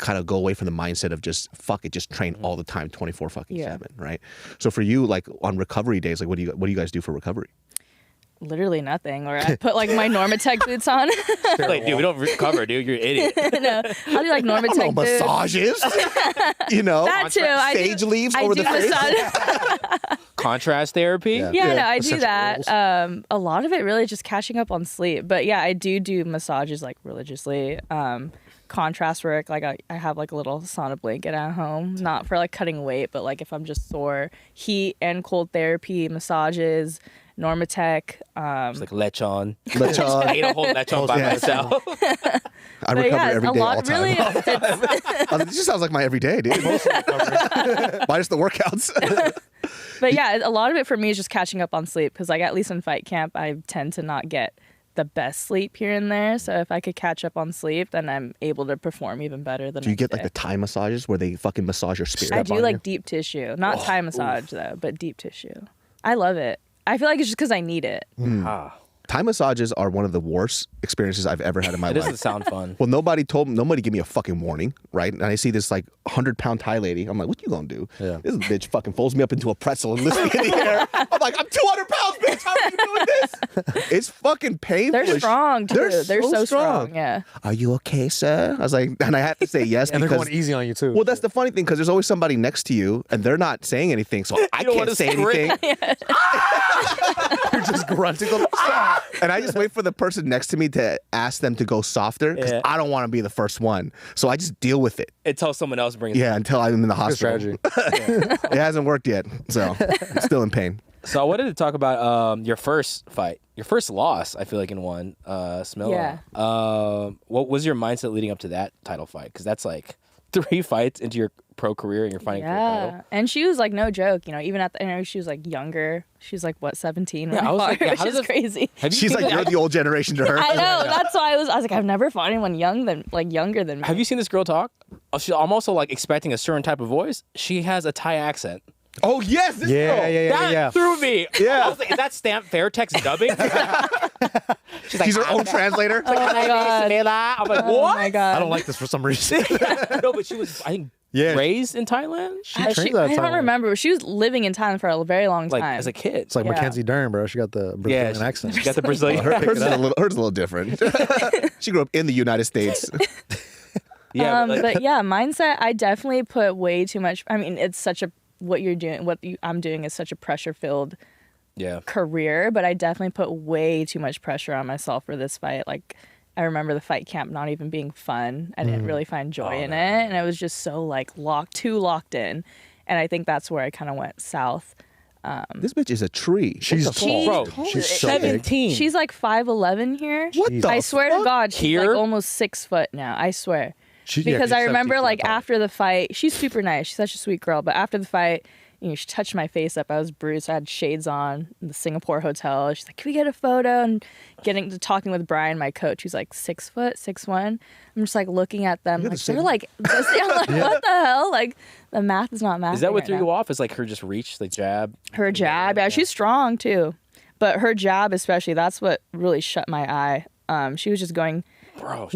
kind of go away from the mindset of just fuck it, just train all the time, 24/7, right? So for you, like on recovery days, like what do you guys do for recovery? Literally nothing. Or I put like my Normatec boots on. Like, dude, we don't recover, dude. You're an idiot. No, I'll do like Normatec boots. Massages, you know, That too. sage leaves I over do the face. massage. Contrast therapy. Yeah, Yeah. no, I do Essential that. oils. A lot of it really just catching up on sleep. But yeah, I do massages like religiously. Contrast work, like I have like a little sauna blanket at home, not for like cutting weight, but like if I'm just sore, heat and cold therapy, massages, Normatec. It's like lechon. Lechon. I ate a whole lechon by Yeah. myself. I But recover yeah, every a day, all lot the time. really. This just sounds like my everyday, dude. Minus the workouts. But yeah, a lot of it for me is just catching up on sleep because like at least in fight camp, I tend to not get the best sleep here and there. So if I could catch up on sleep, then I'm able to perform even better. Do you get like the Thai massages where they fucking massage your spirit? I do on like you? deep tissue, not Thai massage though, but deep tissue. I love it. I feel like it's just because I need it. Ah, Thai massages are one of the worst experiences I've ever had in my it life. doesn't sound fun. Well, nobody gave me a fucking warning, right? And I see this like 100-pound Thai lady. I'm like, what you gonna do? Yeah. This bitch fucking folds me up into a pretzel and lifts me in the air. I'm like, I'm 200 pounds, bitch. How are you doing this? It's fucking painful. They're strong too. They're so strong. Yeah. Are you okay, sir? I was like, and I had to say yes And they're because going easy on you too. well, that's the funny thing because there's always somebody next to you and they're not saying anything, so I don't can't wanna say scream. anything. You're just grunting. And I just wait for the person next to me to ask them to go softer because Yeah. I don't want to be the first one. So I just deal with it. Until someone else brings it. Yeah, until I'm in the Good hospital. strategy. It hasn't worked yet, so I'm still in pain. So I wanted to talk about your first fight, your first loss. I feel like in one, Smilla. Yeah. What was your mindset leading up to that title fight? Because that's like 3 fights into your pro career and you're fighting for a title. Yeah. And she was like no joke, you know, even at the interview she was like younger. She was like what, 17 when Yeah, I was fought like, her, yeah, how which does is it- crazy. Have you She's seen like, the- you're the old generation to her. I know. That's why I was like, I've never fought anyone younger than me. Have you seen this girl talk? I'm also like expecting a certain type of voice. She has a Thai accent. Oh, yes. This Yeah, girl. yeah, yeah, That yeah. threw me. Yeah. I was like, is that Stamp Fairtex dubbing? She's like, She's her own translator. Oh my god. I'm like, Oh what? my god. I don't like this for some reason. No, but she was, I think, Yeah. raised in Thailand. I trained that don't time. remember. She was living in Thailand for a very long Like time. as a kid. It's like Yeah. Mackenzie Dern, bro. She got the Brazilian she, accent. She got the Brazilian. Hers is a little different. She grew up in the United States. Yeah, but yeah, mindset. I definitely put way too much. I mean, it's such a I'm doing is such a pressure filled yeah. career, but I definitely put way too much pressure on myself for this fight. Like, I remember the fight camp not even being fun. I didn't really find joy in it, and I was just so like locked in. And I think that's where I kind of went south. This bitch is a tree. She's What the tall. fuck? Bro, She's so big. 17. She's like 5'11" here. What the I swear fuck? to God, she's Here? like almost 6 foot now. I swear. She- yeah, Because she's I remember 17 like feet tall. after the fight, she's super nice. She's such a sweet girl. But after the fight, you know, she touched my face up. I was bruised. I had shades on in the Singapore hotel. She's like, "Can we get a photo?" And getting to talking with Brian, my coach, who's like 6 foot, 6'1". I'm just like looking at them. Like, they're like, this. I'm like, what the hell? Like the math is not math. Is that what threw you off? Is like her just reach, the jab? Her jab, yeah, she's strong too. But her jab, especially, that's what really shut my eye. She was just going. Bro.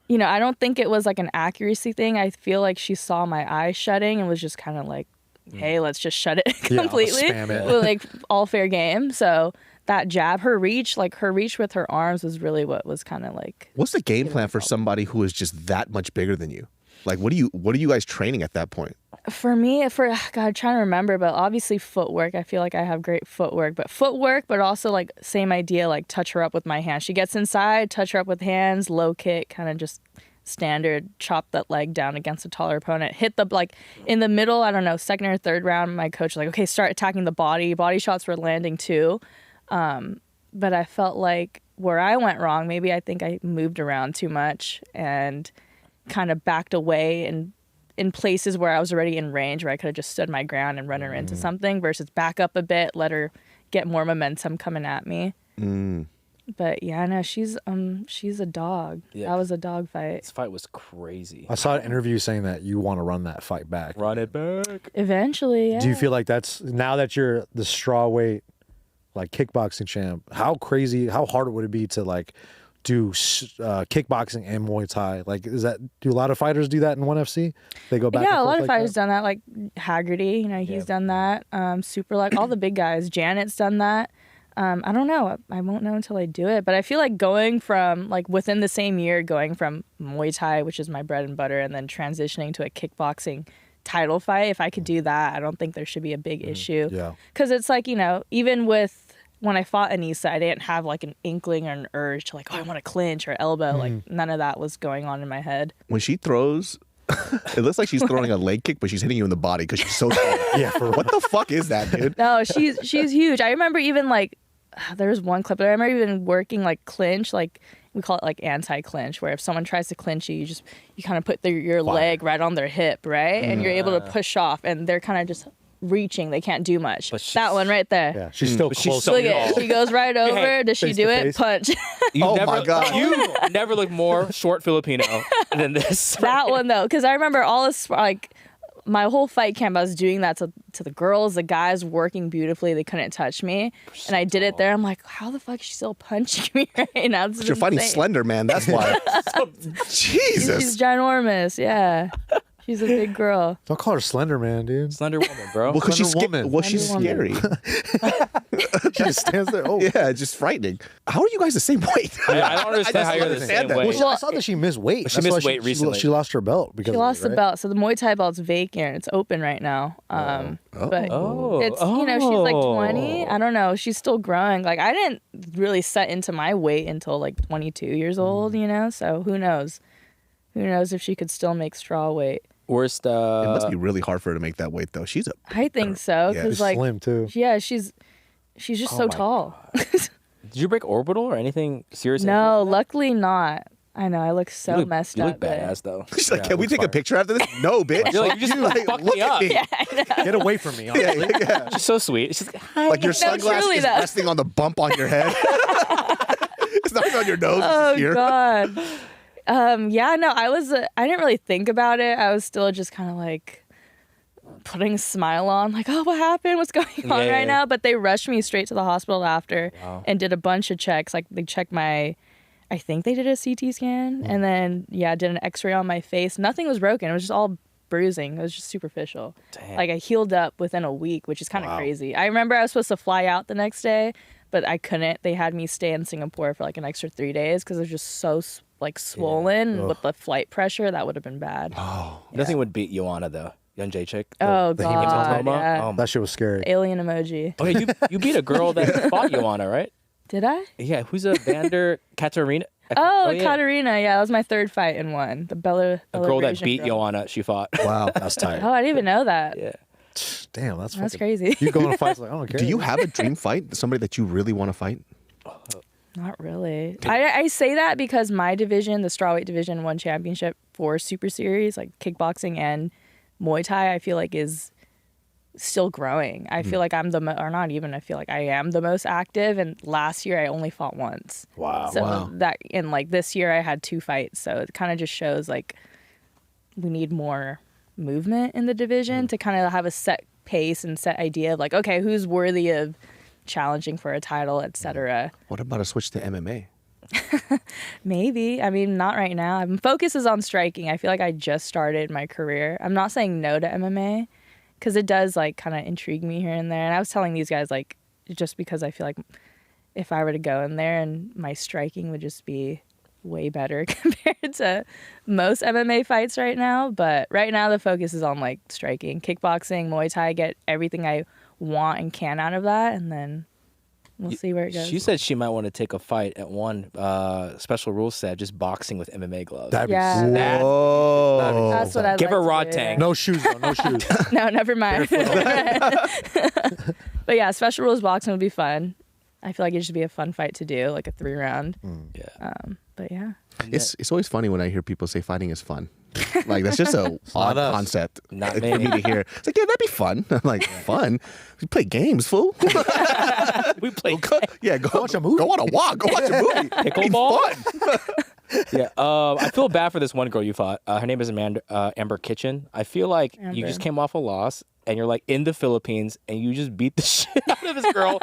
You know, I don't think it was like an accuracy thing. I feel like she saw my eye shutting and was just kind of like, hey, let's just shut it Yeah, I'll completely. spam it. Well, like all fair game. So that jab, her reach with her arms was really what was kind of like. What's the game plan for somebody who is just that much bigger than you? Like, what are you guys training at that point? For me, God, trying to remember, but obviously footwork. I feel like I have great footwork, but also like same idea, like touch her up with my hand. She gets inside, touch her up with hands, low kick, kind of just standard, chop that leg down against a taller opponent. Hit the, like in the middle, I don't know, second or third round, my coach was like, okay, start attacking the body. Body shots were landing too. But I felt like where I went wrong, maybe I think I moved around too much and kind of backed away and in places where I was already in range where I could have just stood my ground and run her into something versus back up a bit, let her get more momentum coming at me. But yeah, no, she's a dog. Yeah. That was a dog fight. This fight was crazy. I saw an interview saying that you want to run that fight back. Run it back. Eventually, yeah. Do you feel like that's now that you're the straw weight, like kickboxing champ? How hard would it be to like do kickboxing and Muay Thai. Like, do a lot of fighters do that in 1FC? They go back. Yeah, and a lot forth of like fighters that? done that. Like Haggerty, he's done that. Super like all the big guys. Janet's done that. I don't know. I won't know until I do it. But I feel like going from like within the same year, going from Muay Thai, which is my bread and butter, and then transitioning to a kickboxing title fight. If I could do that, I don't think there should be a big issue. Yeah. Because it's like, even with when I fought Anissa, I didn't have like an inkling or an urge to like, oh, I want to clinch or elbow. Like none of that was going on in my head. When she throws, it looks like she's throwing a leg kick, but she's hitting you in the body because she's so tall. Yeah, for What the fuck is that, dude? No, she's huge. I remember even like there was one clip that I remember even working like clinch, like we call it like anti-clinch, where if someone tries to clinch you, you kind of put your leg right on their hip, right, and you're able to push off, and they're kind of just reaching. They can't do much. That one right there. Yeah, she's still But she's close. so Look at she goes right over. Does she face do to it? face. Punch. Oh my God. You never look more short Filipino than this. That one though, because I remember all this like my whole fight camp. I was doing that to the girls, the guys working beautifully. They couldn't touch me, and I did it there. I'm like, how the fuck is she still punching me right now? This is You're fighting insane. Slender Man. That's why. She's Jesus. ginormous. Yeah, she's a big girl. Don't call her Slender Man, dude. Slender woman, bro. Well, because she's Slender Woman. well, she's Slender scary. She just stands there. Oh, Yeah, it's just frightening. How are you guys the same weight? I don't understand just how you're the understand same that. way. Well, I saw that she missed weight. She That's missed why weight recently. She lost her belt because She of lost it, the right? belt, so the Muay Thai belt's vacant. It's open right now. But Oh. it's she's like 20. I don't know. She's still growing. Like I didn't really set into my weight until like 22 years old. So who knows? Who knows if she could still make straw weight? Worst. It must be really hard for her to make that weight, though. She's a. I think so Yeah. because She's like slim too. yeah, she's just so my tall. Did you break orbital or anything serious? No, luckily not. I know I look so you look, messed you up. look but- badass though. She's like, Yeah, can we looks take a fire. picture after this? No, bitch. You're like, you just fucked look me at up. me. Get away from me. Yeah. She's so sweet. She's like, hi. Like your No, sunglasses truly is though. resting on the bump on your head. It's not on your nose. Oh it's here. God. Yeah, no, I didn't really think about it. I was still just kind of like putting a smile on, like, oh, what happened? What's going on Yeah. right now? But they rushed me straight to the hospital after and did a bunch of checks. Like they checked I think they did a CT scan and then did an X-ray on my face. Nothing was broken. It was just all bruising. It was just superficial. Damn. Like I healed up within a week, which is kind of crazy. I remember I was supposed to fly out the next day, but I couldn't. They had me stay in Singapore for like an extra 3 days because it was just so like swollen with the flight pressure. That would have been bad. Nothing would beat Joanna though. Young J chick. Oh the God, hematoma? yeah. Oh, my. That shit was scary. Alien emoji. Oh yeah, you beat a girl that fought Joanna, right? Did I? Yeah, who's a Vander Katarina? Oh, yeah. Katarina. Yeah, that was my third fight in one. The A girl that Belarusian beat girl. Joanna, she fought. Wow, that's tight. Oh, I didn't even know that. Yeah. Damn, that's That's fucking- crazy. You go on fights like I don't care. Do you have a dream fight? Somebody that you really want to fight? Not really. I say that because my division, the strawweight division, won championship for Super Series, like kickboxing and Muay Thai. I feel like is still growing. I feel like I'm I feel like I am the most active. And last year I only fought once. Wow. So that and like this year I had 2 fights. So it kind of just shows like we need more movement in the division to kind of have a set pace and set idea of like, okay, who's worthy of challenging for a title, etc. What about a switch to MMA? Maybe. I mean, not right now. My focus is on striking. I feel like I just started my career. I'm not saying no to MMA because it does like kind of intrigue me here and there. And I was telling these guys like just because I feel like if I were to go in there and my striking would just be way better compared to most MMA fights right now. But right now the focus is on like striking, kickboxing, Muay Thai, get everything I want and can out of that, and then we'll see where it goes. She said she might want to take a fight at one special rules set, just boxing with MMA gloves. That'd be Yeah. sick. That- Whoa. That's what I Give her like raw to do. tank. No shoes though. No shoes. No, never mind. But yeah, special rules boxing would be fun. I feel like it'd just be a fun fight to do, like a 3-round. Yeah. But yeah. It's always funny when I hear people say fighting is fun. Like that's just a odd not us. concept Not for me. me to hear. It's like, yeah, that'd be fun. I'm like, fun? We play games, fool. We play Yeah, go watch a movie. Go on a walk. Go watch a movie. It'd be Pickleball? fun. Yeah. I feel bad for this one girl you fought. Her name is Amber Kitchen. I feel like you Amber. just came off a loss and you're like in the Philippines and you just beat the shit out of this girl.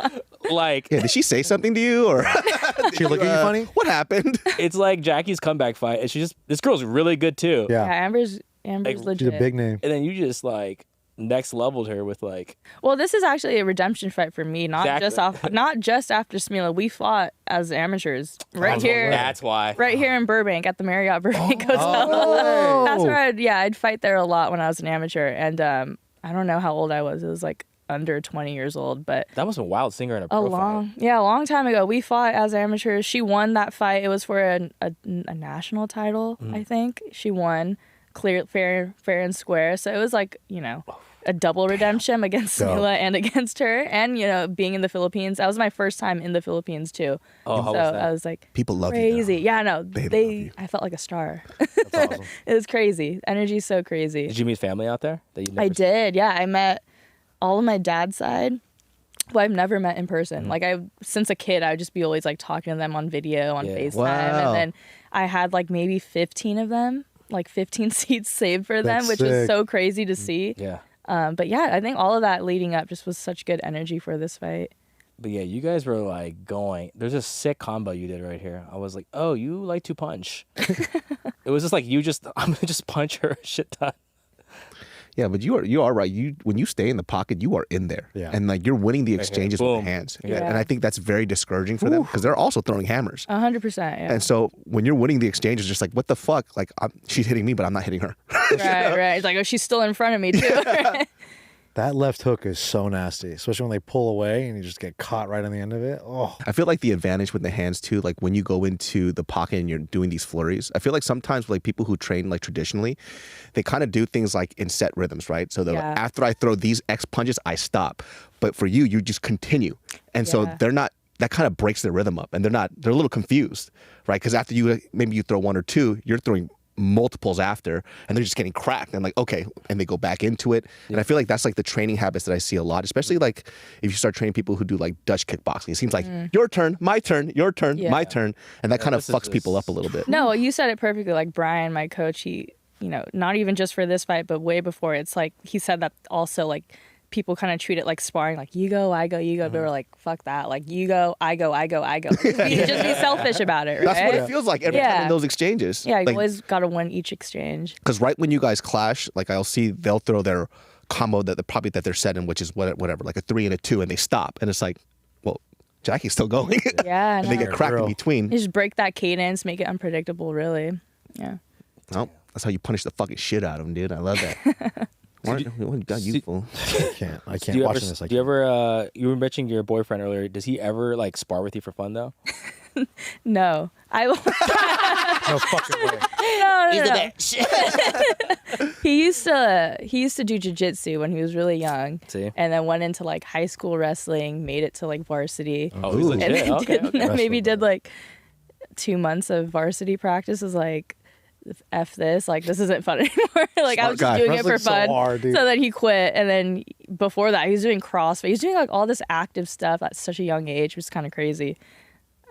Like, Yeah, did she say something to you, or Did she look at you funny? what happened? it's like Jackie's comeback fight, and this girl's really good too. Yeah. Yeah, Amber's legit. She's a big name. And then you just like next leveled her with like, Well, this is actually a redemption fight for me, not just after Smila. We fought as amateurs right here. That's why. Right here in Burbank at the Marriott Burbank Hotel. Oh. That's where I'd fight there a lot when I was an amateur. And I don't know how old I was. It was like under 20 years old, but That was a wild singer in a a pro long fight. a long time ago. We fought as amateurs. She won that fight. It was for a national title, I think. She won clear, fair and square. So it was like, a double redemption against Smila and against her. And, being in the Philippines. That was my first time in the Philippines too. Oh, how so was that? I was like, People love crazy. you. Yeah, no, They love you. I felt like a star. That's awesome. It was crazy. Energy's so crazy. Did you meet family out there? That you I did. Yeah, I met all of my dad's side, who I've never met in person. Like since a kid, I would just be always like talking to them on video, on Yeah. FaceTime, Wow. and then I had like maybe 15 of them, like 15 seats saved for them, That's which sick. is so crazy to see. Yeah. But yeah, I think all of that leading up just was such good energy for this fight. But yeah, you guys were like going. There's a sick combo you did right here. I was like, oh, you like to punch. It was just like I'm gonna just punch her a shit ton. Yeah, but you are right. When you stay in the pocket, you are in there. Yeah. And like you're winning the exchanges with the Boom. hands. Yeah. And I think that's very discouraging for them because they're also throwing hammers. 100%. Yeah. And so when you're winning the exchanges, just like, what the fuck? Like, she's hitting me, but I'm not hitting her. right. It's like, oh, she's still in front of me too. That left hook is so nasty, especially when they pull away and you just get caught right on the end of it. Oh, I feel like the advantage with the hands too, like when you go into the pocket and you're doing these flurries, I feel like sometimes like people who train like traditionally, they kind of do things like in set rhythms, right? So they're like, Yeah. after I throw these X punches, I stop. But for you just continue. And so Yeah. they're not, that kind of breaks their rhythm up and they're a little confused, right? Because after maybe you throw one or two, you're throwing multiples after and they're just getting cracked and like, okay, and they go back into it. And I feel like that's like the training habits that I see a lot, especially like if you start training people who do like Dutch kickboxing. It seems like your turn, my turn, your turn, Yeah. my turn. And that kind of this is fucks people just- up a little bit. No, you said it perfectly. Like Brian, my coach, he, not even just for this fight, but way before, it's like he said that also like people kind of treat it like sparring, like you go, I go, you go. They were like, fuck that. Like you go, I go, I go, I go. Just be selfish about it, right? That's what it feels like every time in those exchanges. Yeah, you Like, always got to win each exchange. because right when you guys clash, like I'll see they'll throw their combo that they're setting, which is whatever, like a 3 and a 2, and they stop, and it's like, well, Jackie's still going. Yeah, and they no. get cracked in Girl. between. You just break that cadence, make it unpredictable, really. Yeah. Well, that's how you punish the fucking shit out of them, dude. I love that. What got you fool? I can't Do you ever? watching this. I Do you can't. ever? You were mentioning your boyfriend earlier. Does he ever like spar with you for fun though? No. No fucking way. No. He used to do jiu-jitsu when he was really young. See? And then went into like high school wrestling, made it to like varsity. Oh, he's Ooh. And legit. then Okay. maybe Wrestling, did like 2 months of varsity practice. Was like, F this, like this isn't fun anymore. Like I was Smart just guy. doing it for Wrestling's so fun. hard, dude. So then he quit, and then before that he was doing CrossFit. He was doing like all this active stuff at such a young age, which was kind of crazy.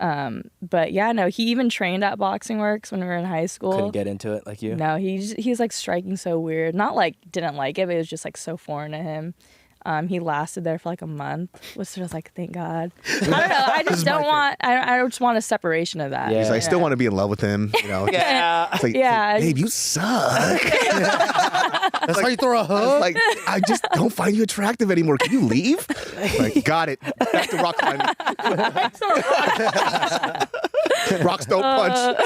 But yeah, no, he even trained at Boxing Works when we were in high school. Couldn't get into it like you. No, he was like striking so weird. Not like didn't like it, but it was just like so foreign to him. He lasted there for like a month. Was just like, thank God. I don't know. I just don't want. I just want a separation of that. Yeah. He's like, I still want to be in love with him. You know, Yeah. It's like, Yeah. babe, you suck. That's how you throw a hook. Like, I just don't find you attractive anymore. Can you leave? Like, got it. Back to rock climbing. Rocks don't punch.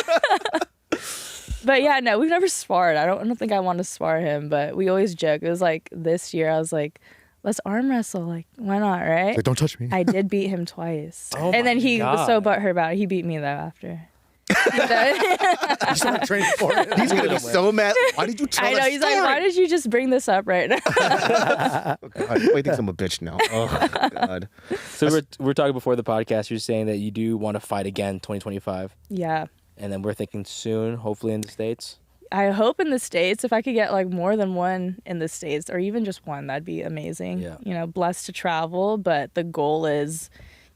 But yeah, no, we've never sparred. I don't think I want to spar him, but we always joke. It was like this year, I was like, let's arm wrestle. Like, why not, right? Like, don't touch me. I did beat him twice. Oh and then my he was so God. butthurt about it. He beat me though after. You started training for it. He's gonna be so mad. Why did you tell I know. us? He's like, why did you just bring this up right now? God, he thinks I'm a bitch now. Oh God. So we're talking before the podcast. You're saying that you do want to fight again 2025, Yeah. and then we're thinking soon, hopefully in the States. I hope in the States, if I could get like more than one in the States or even just one, that'd be amazing. Yeah. You know, blessed to travel, but the goal is,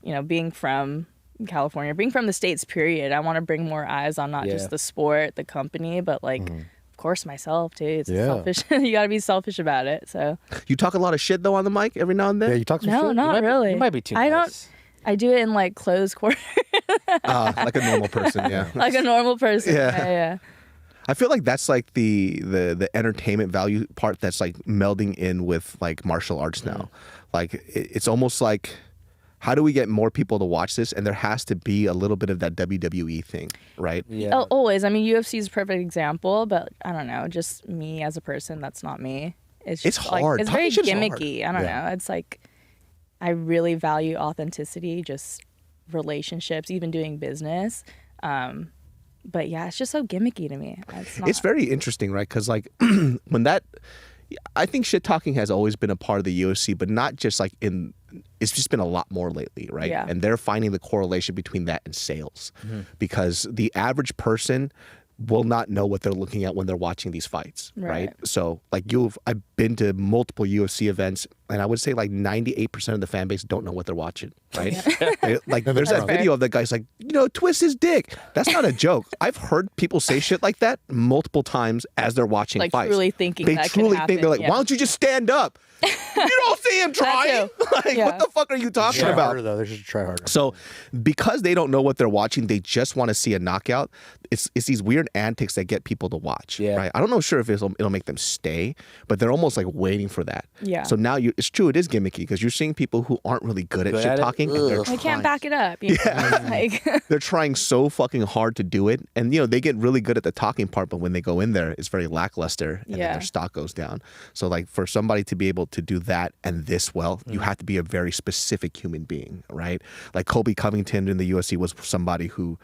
you know, being from California. Being from the States, period, I want to bring more eyes on not Yeah. just the sport, the company, but like, of course, myself too. It's Yeah. selfish. You got to be selfish about it. So You talk a lot of shit though on the mic every now and then. Yeah, you talk some no, shit. not really. You might be too I don't. nice. I do it in like closed quarters, Like a normal person. Yeah. like a normal person. Yeah. Yeah. I feel like that's like the entertainment value part that's like melding in with like martial arts now. Like it's almost like, how do we get more people to watch this? And there has to be a little bit of that WWE thing, right? Yeah. Oh, always. I mean, UFC is a perfect example, but I don't know. Just me as a person, that's not me. It's It's just, like, hard. it's very Talking shit is hard. gimmicky. I don't know. It's like I really value authenticity, just relationships, even doing business. But yeah, it's just so gimmicky to me. It's very interesting, right? Because like when that, I think shit talking has always been a part of the UFC, but not just like in. It's just been a lot more lately, right? Yeah. And they're finding the correlation between that and sales, because the average person will not know what they're looking at when they're watching these fights, right? So like I've been to multiple UFC events, and I would say like 98% of the fan base don't know what they're watching, right? Like there's that video of that guy's like, twist his dick. That's not a joke. I've heard people say shit like that multiple times as they're watching like fights. truly thinking They that truly could think, they're like, happen. why don't you just stand up? You don't see him trying. Like, Yeah. what the fuck are you talking Try about? harder though. They should try harder. So, because they don't know what they're watching, they just want to see a knockout. It's these weird antics that get people to watch. Yeah. Right. I don't know if it'll make them stay, but they're almost like waiting for that. Yeah. So now it's true. It is gimmicky because you're seeing people who aren't really good at Good shit at it? talking. And they're I can't trying- back it up. You know? Like, They're trying so fucking hard to do it, and they get really good at the talking part, but when they go in there, it's very lackluster, and then Yeah. their stock goes down. So like for somebody to be able to do that and this well, you have to be a very specific human being, right? Like Colby Covington in the UFC was somebody who,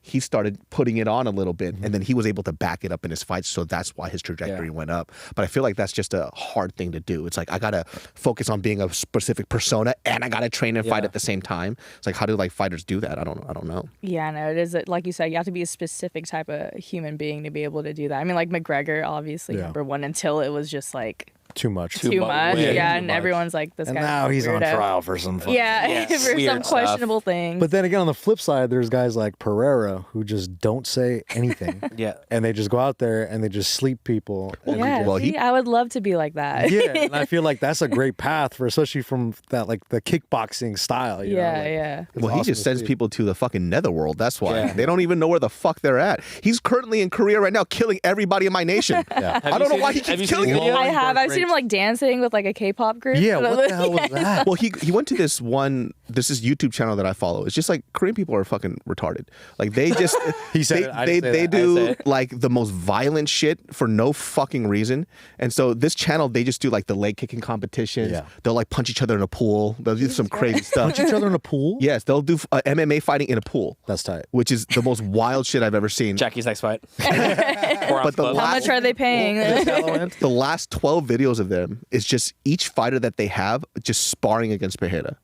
he started putting it on a little bit, and then he was able to back it up in his fights, so that's why his trajectory went up. But I feel like that's just a hard thing to do. It's like I gotta focus on being a specific persona, and I gotta train and fight at the same time. It's like, how do like fighters do that? I don't know. yeah, no, it is. Like you said, you have to be a specific type of human being to be able to do that. I mean, like McGregor, obviously Yeah. number one until it was just like Too much. too much. way Yeah, too and much. everyone's like, this And guy's now a he's on weirdo. trial for some fun. Yeah, Yes, for weird some stuff. questionable things. But then again, on the flip side, there's guys like Pereira who just don't say anything. Yeah. And they just go out there and they just sleep people. And yeah, well, see, I would love to be like that. yeah, and I feel like that's a great path for, especially from that like the kickboxing style. You know? Yeah, Like, yeah. it's Well, he awesome just to sends see. people to the fucking netherworld. That's why. Yeah. They don't even know where the fuck they're at. He's currently in Korea right now, killing everybody in my nation. Yeah. I don't know why he have you keeps seen killing the people. video? I have. I've seen him like dancing with like a K-pop group. Yeah, what the hell was that? Well, he went to this YouTube channel that I follow. It's just like Korean people are fucking retarded. Like they just He said they, it. I they, didn't say they that. I do said it. like the most violent shit for no fucking reason. And so this channel, they just do like the leg kicking competitions. Yeah. They'll like punch each other in a pool. They'll do some crazy stuff. Punch each other in a pool? Yes, they'll do MMA fighting in a pool. That's tight. Which is the most wild shit I've ever seen. Jackie's next fight. But the How last- much are they paying? The last 12 videos of them is just each fighter that they have just sparring against Pereira.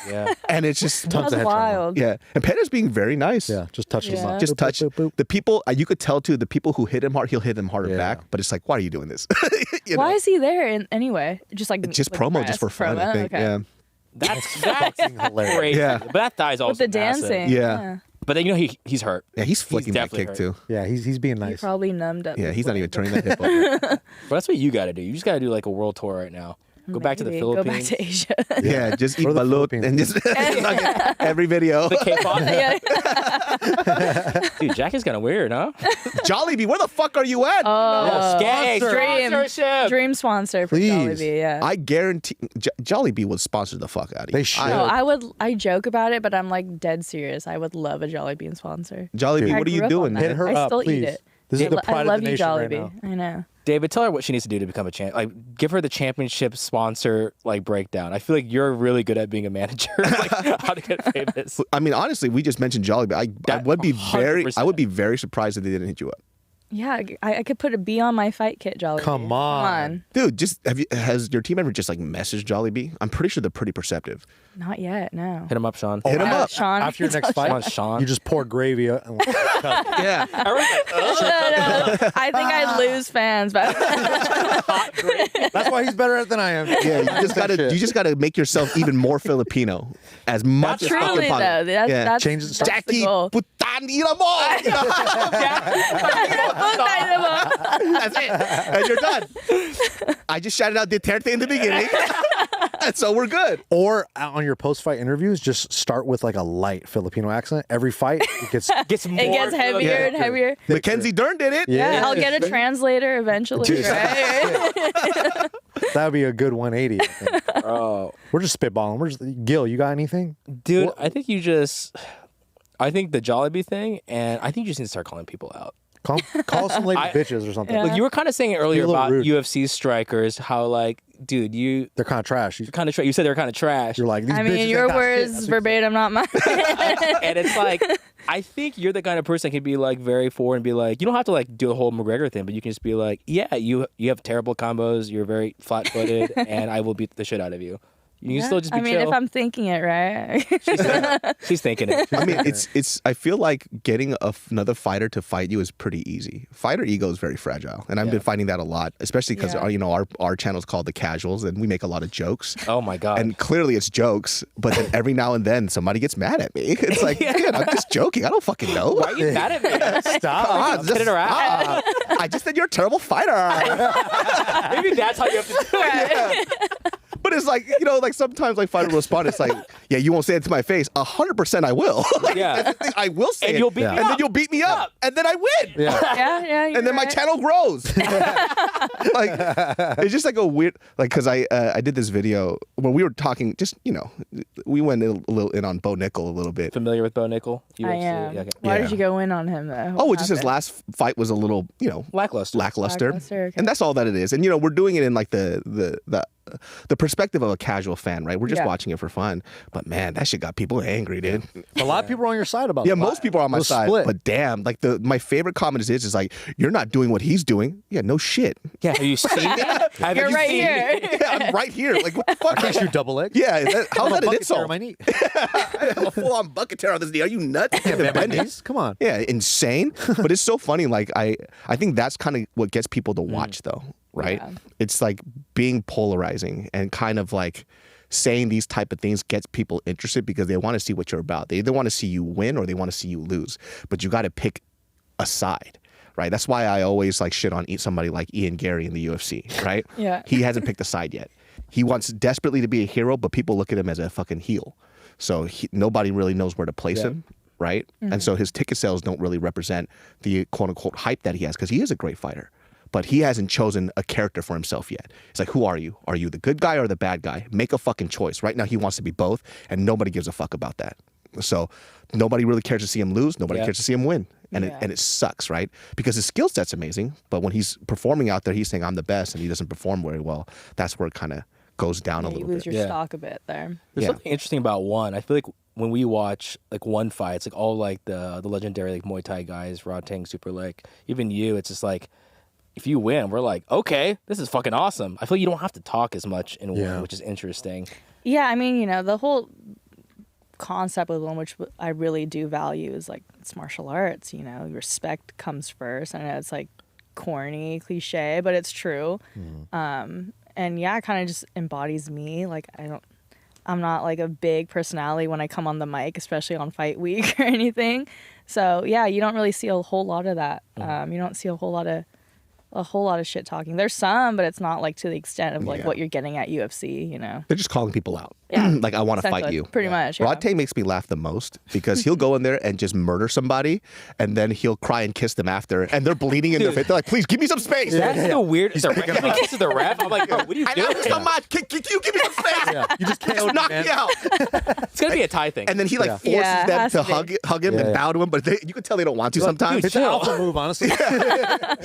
Yeah. And it's just Tons of That's head trauma. wild. yeah. And Pereira's being very nice. Yeah, just touch Yeah. them. Just touch the people. You could tell too. The people who hit him hard, he'll hit them harder Yeah. back. But it's like, why are you doing this? You Why know? is he there anyway? Just like Just with promo, press? just for fun. I Promo? think. Okay. Yeah. That's Fucking hilarious. crazy. Yeah. But that thigh's also With the massive. dancing. Yeah. But then he's hurt. Yeah. He's flicking that definitely kick hurt. too. Yeah, he's being He nice. probably numbed up. Yeah. his He's not even leg. turning that hip over. But that's what you got to do. You just got to do like a world tour right now. Go back to the Maybe. Philippines. Go back to Asia. Yeah. Just eat Or the balut Philippines. and just every video. The K-pop. Yeah. Dude, Jackie's kind of weird, huh? Jollibee, where the fuck are you at? Skag, Dream. sponsorship. Dream sponsor for Please. Jollibee. Yeah. I guarantee Jollibee would sponsor the fuck out of you. They should. I joke about it, but I'm like dead serious. I would love a Jollibee sponsor. Jollibee, I what are you grew up doing, on that. man? Hit her I up, still please. eat it. This is the I pride love of the you, nation right Jollibee. now. I know. David, tell her what she needs to do to become a champ. Like, give her the championship sponsor like breakdown. I feel like you're really good at being a manager. Like, how to get famous. I mean, honestly, we just mentioned Jollibee. I That would be 100%. very surprised if they didn't hit you up. Yeah, I could put a B on my fight kit, Jollibee. Come on. Dude, has your team ever just like messaged Jollibee? I'm pretty sure they're pretty perceptive. Not yet, no. Hit him up, Sean. Hit 'em up. Sean. After your next Come fight, on, Sean. you just pour gravy. And Yeah. I think I'd lose fans, but that's why he's better at it than I am. Yeah, you just gotta make yourself even more Filipino as much as fucking truly though, possible. that's Change it. that's the Jackie goal. Putanira mo! That's it. And you're done. I just shouted out Duterte in the beginning. And so we're good. Or on your post-fight interviews, just start with like a light Filipino accent. Every fight, it gets more. It gets heavier and heavier. Mackenzie Dern did it. Yeah, I'll get a translator eventually, right? that would be a good 180. I think. Oh, We're just spitballing. Gil, you got anything? dude, I think the Jollibee thing, and I think you just need to start calling people out. Call some lady bitches or something. Yeah. Like you were kind of saying it earlier a little about rude. UFC strikers, how like, dude, They're kind of trash. you said they're kind of trash. You're like, these I bitches mean, ain't your got words shit. verbatim, not mine. And it's like, I think you're the kind of person that can be like very forward and be like, you don't have to like do the whole McGregor thing, but you can just be like, yeah, you have terrible combos, you're very flat-footed, and I will beat the shit out of you. You can still just be I mean, chill. if I'm thinking it right. She's thinking it. I mean, it's. I feel like getting another fighter to fight you is pretty easy. Fighter ego is very fragile, and I've been finding that a lot, especially because Yeah. our channel is called the Casuals, and we make a lot of jokes. Oh my god. And clearly it's jokes, but then every now and then somebody gets mad at me. It's like, dude, I'm just joking. I don't fucking know. Why are you mad at me? Stop. Come on, Kidding around. I just said you're a terrible fighter. Maybe that's how you have to do it. But it's like, like sometimes like fighter will respond. It's like, yeah, you won't say it to my face. 100% I will. Like, Yeah. that's the thing, I will say And it. you'll beat me and up. then you'll beat me up. And then I win. yeah, And then my channel grows. Like, it's just like a weird, like, because I did this video when we were talking, just, we went a little in on Bo Nickel a little bit. Familiar with Bo Nickel? I UFC? am. Yeah, okay. Why Yeah. did you go in on him though? Oh, What just his happened? last fight was a little, Lackluster. lackluster. Okay. And that's all that it is. And we're doing it in like the perspective of a casual fan, right? We're just Yeah. watching it for fun. But man, that shit got people angry, dude. A lot of people are on your side about Yeah, it. most people are on my We'll side. split. But damn, like my favorite comment is like, you're not doing what he's doing. Yeah, no shit. Yeah, have you seen it? Have You're you right seen it? here. Yeah, I'm right here. Like, what the fuck? I can't shoot double leg. Yeah, how's that an Bucket tear on insult? my knee. I'm a full-on bucket tear on this knee. Are you nuts? Bendis? Come on. Yeah, insane. But it's so funny. Like I think that's kind of what gets people to watch, though, right? Yeah. It's like being polarizing and kind of like saying these type of things gets people interested because they want to see what you're about. They either want to see you win or they want to see you lose. But you got to pick a side. Right. That's why I always like shit on somebody like Ian Gary in the UFC. Right. Yeah. He hasn't picked a side yet. He wants desperately to be a hero, but people look at him as a fucking heel. So nobody really knows where to place him. Right. And so his ticket sales don't really represent the quote unquote hype that he has because he is a great fighter. But he hasn't chosen a character for himself yet. It's like, who are you? Are you the good guy or the bad guy? Make a fucking choice. Right now, he wants to be both, and nobody gives a fuck about that. So nobody really cares to see him lose. Nobody cares to see him win. And it sucks, right? Because his skill set's amazing, but when he's performing out there, he's saying, I'm the best, and he doesn't perform very well. That's where it kind of goes down a You little lose bit. your Yeah. stock a bit there. There's Yeah. something interesting about one. I feel like when we watch like one fight, it's like all like the legendary like Muay Thai guys, Rodtang, Super Leg, even you. It's just like if you win, we're like, okay, this is fucking awesome. I feel like you don't have to talk as much in one, which is interesting. Yeah, I mean, the whole concept with one, which I really do value, is like it's martial arts. Respect comes first. I know it's like corny, cliche, but it's true. And yeah, it kind of just embodies me. Like I'm not like a big personality when I come on the mic, especially on fight week or anything. So yeah, you don't really see a whole lot of that. You don't see a whole lot of shit talking. There's some, but it's not like to the extent of like what you're getting at UFC. They're just calling people out. Yeah. Like, I want to fight Essentially, you. pretty much. Yeah. Rod Tay makes me laugh the most because he'll go in there and just murder somebody, and then he'll cry and kiss them after, and they're bleeding in their face. They're like, "Please give me some space." That's the weird. Is the ref giving kiss to the ref? I'm like, bro, what are you I doing? love you so much. Can you give me some space? You just Just KO'd knock man. me out. It's gonna be a Thai thing. And then he like forces Yeah, it them has to to be. hug him and bow to him, but you can tell they don't want to sometimes. It's an alpha move, honestly. I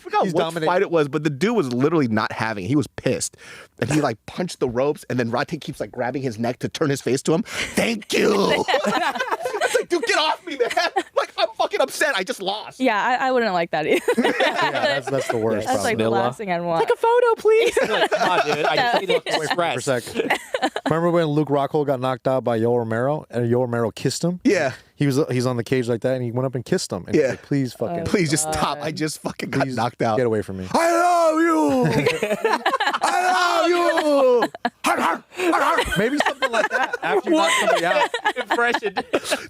forgot what dominating. fight it was, but the dude was literally not having it. He was pissed. And he like punched the ropes, and then Rate keeps like grabbing his neck to turn his face to him. Thank you. It's like, dude, get off me, man. Like, I'm fucking upset. I just lost. Yeah, I wouldn't like that either. Yeah, that's the worst. That's like the Vanilla. last thing I'd want. Take a photo, please. Like, come on, dude. I just need to look for a express. second. Remember when Luke Rockhold got knocked out by Yoel Romero and Yoel Romero kissed him? Yeah. He's on the cage like that and he went up and kissed him. And he's Yeah. like, please fucking Please just stop. I just fucking got please knocked out. Get away from me. I love you. I love you. Maybe something like that after you knock somebody out. Impression. Dude,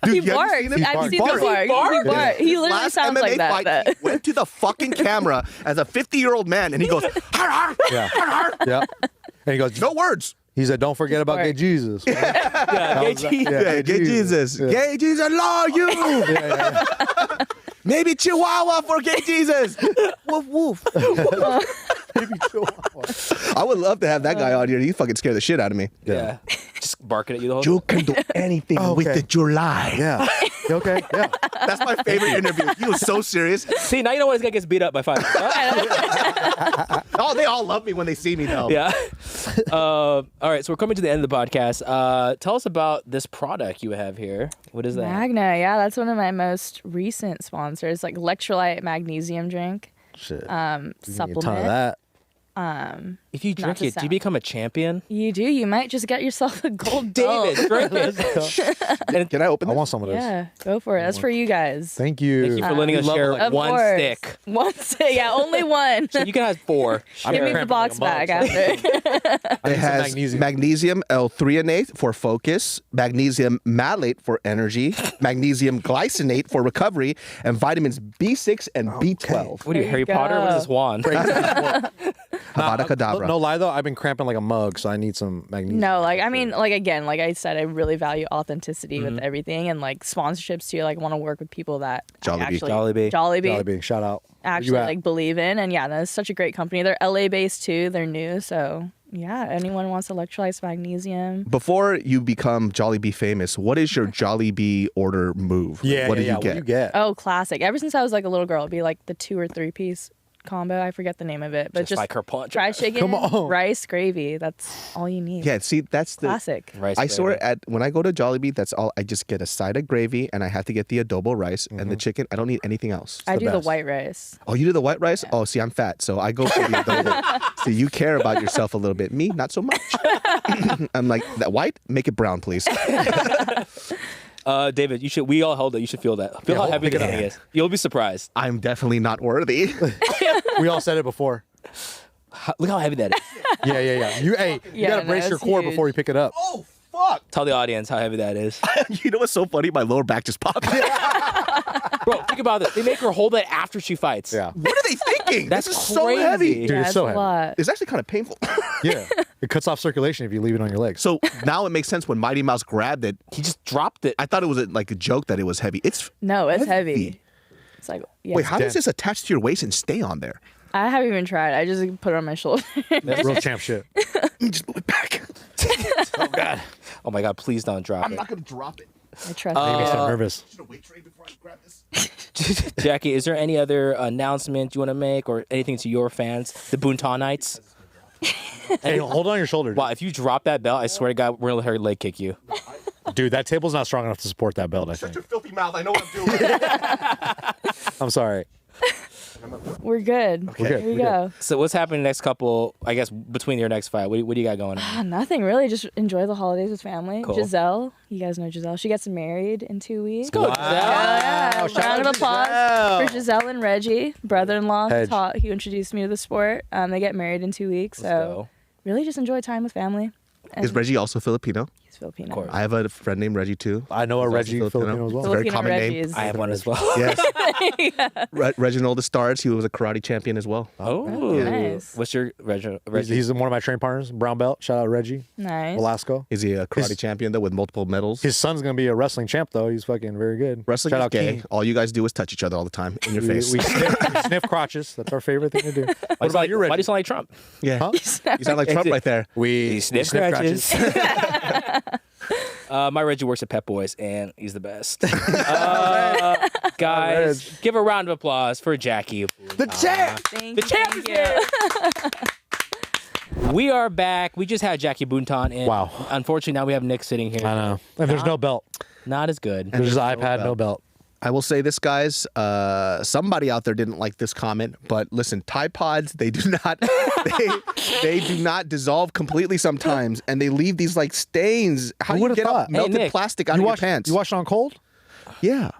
He you haven't barks. seen him? I've seen barks. him bark. He barks. He literally Last sounds MMA like that. fight, he went to the fucking camera as a 50-year-old man, and he goes, har, har, Yeah. har, har. Yeah. And he goes, No words. he said, don't forget about gay bark. Jesus. Yeah, gay cheese. Yeah, gay Jesus. Yeah. Gay Jesus, I love you. Yeah. Maybe Chihuahua for gay Jesus. Woof, woof. I would love to have that guy on here. He fucking scared the shit out of me. Yeah. Just barking at you the whole time. You can do anything with Okay. the July. Yeah. Okay. Yeah. That's my favorite interview. He was so serious. See, now you know why this guy gets beat up by five. Oh, they all love me when they see me, though. Yeah. All right, so we're coming to the end of the podcast. Tell us about this product you have here. What is that? Magna, yeah, that's one of my most recent sponsors, like electrolyte magnesium drink, Shit. You supplement. get a ton of that. If you drink to it, do you sound. become a champion? You do. You might just get yourself a gold belt. David, drink it. Can I open I this? want some of this. Yeah, go for it. That's for you guys. Thank you. Thank you for letting us love share it. Of one course. stick. One stick. Yeah, only one. So you can have four. Give me the cramping box like a back mug. after. It has magnesium. magnesium L-threonate for focus, magnesium malate for energy, magnesium glycinate for recovery, and vitamins B6 and B12. What are you, There Harry you Potter? What is go. this wand? Avada Kedavra. No lie though, I've been cramping like a mug, so I need some magnesium. No, like I mean, like again, like I said, I really value authenticity with everything, and like sponsorships too. Like want to work with people that I Jollibee. actually Jollibee. Jollibee, shout out. actually Where you at? like believe in, and yeah, that's such a great company. They're LA based too. They're new, so yeah, anyone wants electrolytes magnesium. Before you become Jollibee famous, what is your Jollibee order move? Yeah, what yeah, do yeah. you get? What do you get? Oh, classic. Ever since I was like a little girl, it'd be like the 2 or 3 piece combo. I forget the name of it, but just like her punch. fried chicken, Come on. rice, gravy. That's all you need. Yeah, see, that's the Classic. Rice I swear gravy. when I go to Jollibee, that's all. I just get a side of gravy, and I have to get the adobo rice and the chicken. I don't need anything else. I do the best. white rice. Oh, you do the white rice? Oh, see, I'm fat, so I go for the adobo. See, you care about yourself a little bit. Me, not so much. I'm like, that white? Make it brown, please. David, you should. We all held it. You should feel that. Feel how heavy pick the it thing up. is. You'll be surprised. I'm definitely not worthy. We all said it before. Look how heavy that is. Yeah. You Yeah, gotta no, brace your it's core huge. before you pick it up. Oh, fuck. Tell the audience how heavy that is. You know what's so funny? My lower back just popped. Bro, think about this. They make her hold it after she fights. Yeah. What are they thinking? That's this is so crazy. heavy. Dude, yeah, it's so a heavy. lot. It's actually kind of painful. Yeah. It cuts off circulation if you leave it on your legs. So now it makes sense when Mighty Mouse grabbed it. He just dropped it. I thought it was like a joke that it was heavy. It's No, it's heavy. heavy. It's like, yeah. Wait, how does dense. this attach to your waist and stay on there? I haven't even tried. I just put it on my shoulder. That's real champ shit. Just move it back. Oh God. Oh my God. Please don't drop I'm it. not gonna drop it. I trust Makes me you. so nervous. Should have wait tray before I grab this. Jackie, is there any other announcement you want to make or anything to your fans, the Buntanites? Hey, hold on your shoulder. Wow, if you drop that belt, I swear to God, we're gonna let her leg kick you. Dude, that table's not strong enough to support that belt, I Shut think. your filthy mouth. I know what I'm doing. I'm sorry. We're good. Okay. Here we go. So what's happening next couple? I guess between your next fight, what do you got going on? Nothing really. Just enjoy the holidays with family. Cool. Giselle, you guys know Giselle. She gets married in 2 weeks. Go, Yeah, Shout round out of applause Giselle. for Giselle and Reggie, brother-in-law. Hedge. He introduced me to the sport. They get married in 2 weeks. Let's So go. really just enjoy time with family. And Is Reggie also Filipino? he's Filipino. course. I have a friend named Reggie too. I know a Reggie Filipino as well. It's a very Filipino common name. Reggies. I have one as well. Yes. Reginald the Stars. He was a karate champion as well. Oh, nice. What's your Reggie? He's one of my train partners, brown belt. Shout out Reggie Nice. Velasco. Is he a karate His- champion though with multiple medals? His son's gonna be a wrestling champ though. He's fucking very good. Wrestling Shout is out gay. King. All you guys do is touch each other all the time in your We, face. we sniff crotches. That's our favorite thing to do. What about you, Why do Reggie? you sound like Trump? yeah. Huh? You sound like Trump right there. We Sniff crotches. My Reggie works at Pep Boys, and he's the best. Guys, give a round of applause for Jackie. The champ. Thank The you, champ thank is you. here. We are back. We just had Jackie Buntan, and Wow. unfortunately now we have Nick sitting here. I know. And there's no belt. Not as good. There's just an iPad, no belt. I will say this, guys. Somebody out there didn't like this comment, but listen, Tide Pods, they do not, they do not dissolve completely sometimes, and they leave these like stains. How Who do you would've get thought? melted Hey, Nick, plastic out of your pants? You washed it on cold? Yeah,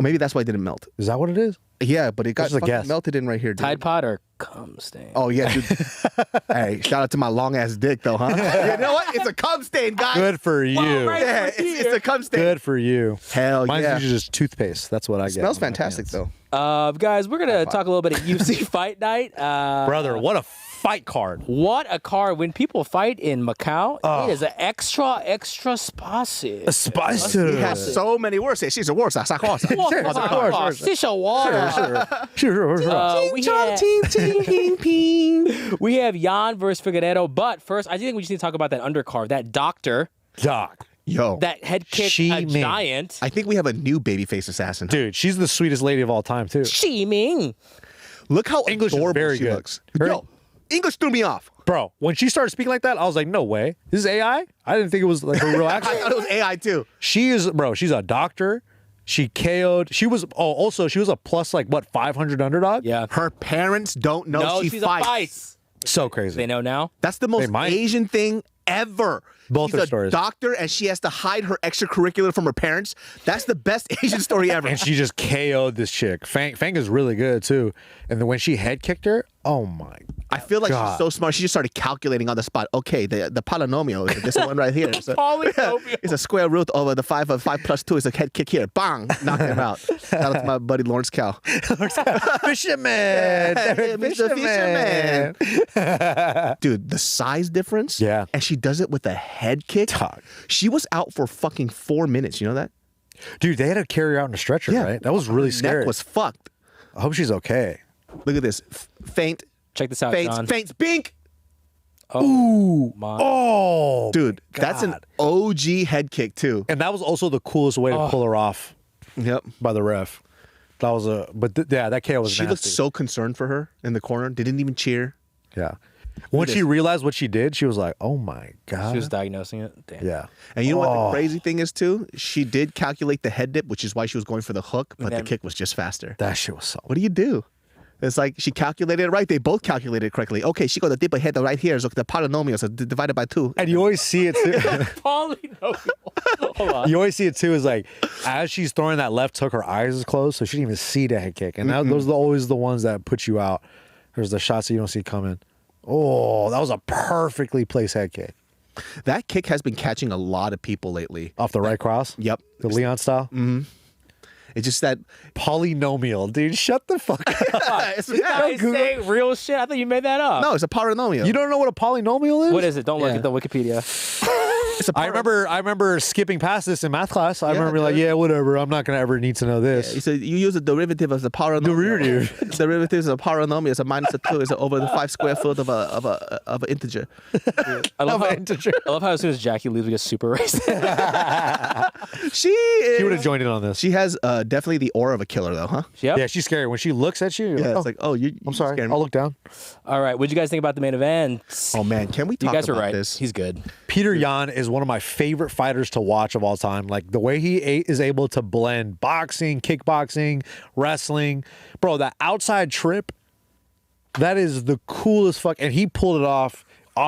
maybe that's why it didn't melt. Is that what it is? Yeah, but it got Just a fucking guess. melted in right here, dude. Tide Pod or cum stain? Oh yeah, dude. Hey, shout out to my long ass dick though, huh? You know what? It's a cum stain, guys. Good for you. right. Yeah, it's a cum stain. Good for you. Hell Mine's yeah. usually just toothpaste. That's what I get. Smells on my fantastic pants. though. Guys, we're gonna talk a little bit of UFC Fight Night. Brother, what a fight card. What a card! When people fight in Macau, it is an extra spicy. Spicy. He has so many words. She's a word. Sure. We have Jan versus Figueiredo, but first, I think we just need to talk about that undercard. That doctor, Doc. Yo, that head kick She a Ming. giant. I think we have a new babyface assassin. Dude, she's the sweetest lady of all time, too. Xi Ming. Look how English is adorable very she good. looks. Very- Yo, English threw me off. Bro, when she started speaking like that, I was like, no way. This is AI? I didn't think it was like a real I actor. thought it was AI too. She is, bro, she's a doctor. She KO'd. She was, also, she was a plus, like, what, 500 underdog? Yeah. Her parents don't know No, she she's fights. a fight. So crazy. They know now. That's the most might. Asian thing ever. Both She's her a stories. doctor and she has to hide her extracurricular from her parents. That's the best Asian story ever. And she just KO'd this chick. Fang is really good, too. And then when she head kicked her, oh, my I feel like God. she's so smart. She just started calculating on the spot. Okay, the polynomial is this one right here. It's a, Polynomial. it's a square root over the 5 of 5 plus 2 is a head kick here. Bang! Knock him out. Shout out to my buddy Lawrence Cal. Fisherman! Hey, Mr. Fisherman. Dude, the size difference. Yeah. And she does it with a head kick. Dog. She was out for fucking 4 minutes. You know that? Dude, they had to carry her out in a stretcher, right? That was really scary. Neck was fucked. I hope she's okay. Look at this. Faint. Check this out, Faints. John. Faints. Bink. Oh, my. Oh, Dude, that's an God. OG head kick too. And that was also the coolest way to pull her off Yep. by the ref. That was that KO was She nasty. looked so concerned for her in the corner. They didn't even cheer. Yeah. When she realized what she did, she was like, "Oh my god!" She was diagnosing it. Damn. yeah. And you know what the crazy thing is too? She did calculate the head dip, which is why she was going for the hook, but the then- kick was just faster. That shit was so. What do you do? It's like she calculated it right. They both calculated it correctly. Okay, she got the dip ahead right here. So the polynomial is divided by 2. And you always see it too. Polynomial. Hold on. You always see it too. Is like as she's throwing that left hook, her eyes is closed, so she didn't even see the head kick. And those are always the ones that put you out. There's the shots that you don't see coming. Oh, that was a perfectly placed head kick That kick has been catching a lot of people lately. off the right cross. Yep. The Leon style. It's just that Polynomial, dude. Shut the fuck up. it's, Guys saying real shit. I thought you made that up. no, it's a polynomial. You don't know what a polynomial is? What is it? Don't look Yeah. at the Wikipedia. It's a I remember skipping past this in math class. I remember being like, dude. yeah, whatever. I'm not gonna ever need to know this. So you use a derivative as a polynomial. Derivative. Derivative is a polynomial. It's a minus a 2. It's over the 5 square foot of an integer. I love, Of how, an integer. I love how as soon as Jackie leaves, we get super racist. She She would have joined in on this. She has definitely the aura of a killer, though, huh? Yep. Yeah, she's scary. When she looks at you, you're Yeah, like, it's like, oh, you. I'm sorry. scared me. I'll look down. All right. What'd you guys think about the main event? Oh man, can we You talk guys about were right. this? He's good. Peter Yan is one of my favorite fighters to watch of all time. Like the way he is able to blend boxing, kickboxing, wrestling. Bro, that outside trip, that is the coolest fuck. And he pulled it off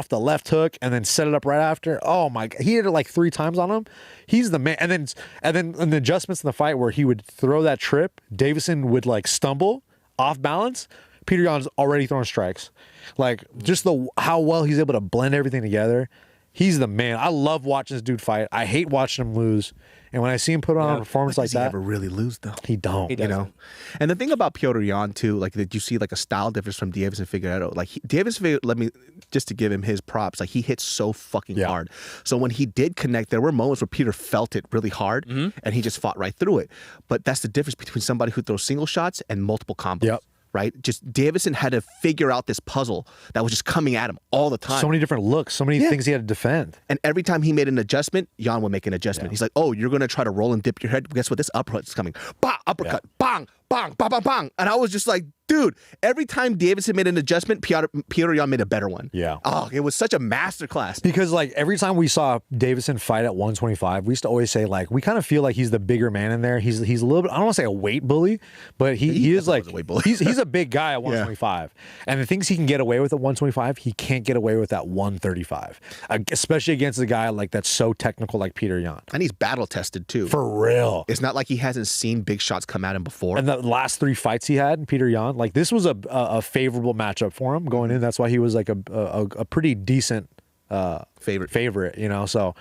the left hook and then set it up right after. Oh my God. He hit it like 3 times on him. He's the man. And then in the adjustments in the fight where he would throw that trip, Davison would like stumble off balance. Peter Yan's already throwing strikes. Like just how well he's able to blend everything together. He's the man. I love watching this dude fight. I hate watching him lose. And when I see him put on a performance like Does he that, ever really lose though? he don't. He You know, and the thing about Piotr Jan too, like that you see like a style difference from Davison Figueiredo. Like Davison Figueiredo, let me just to give him his props. Like he hits so fucking Yeah. hard. So when he did connect, there were moments where Peter felt it really hard, and he just fought right through it. But that's the difference between somebody who throws single shots and multiple combos. Yep. right? Just Davison had to figure out this puzzle that was just coming at him all the time. So many different looks, so many things he had to defend. And every time he made an adjustment, Jan would make an adjustment. He's like, oh, you're going to try to roll and dip your head. Guess what? This uppercut's coming. Bah, uppercut. Bang, bang, bang, bang, bang. And I was just like, dude, every time Davison made an adjustment, Peter Jan made a better one. Yeah. Oh, it was such a masterclass. Because like every time we saw Davison fight at 125, we used to always say like we kind of feel like he's the bigger man in there. He's a little bit, I don't want to say a weight bully, but he is like was a weight bully. he's a big guy at 125. And the things he can get away with at 125, he can't get away with at 135. Especially against a guy like that's so technical like Peter Jan. And he's battle tested too. For real. It's not like he hasn't seen big shots come at him before. And the last 3 fights he had, Peter Jan, like this was a favorable matchup for him going in. That's why he was like a pretty decent favorite, you know. So,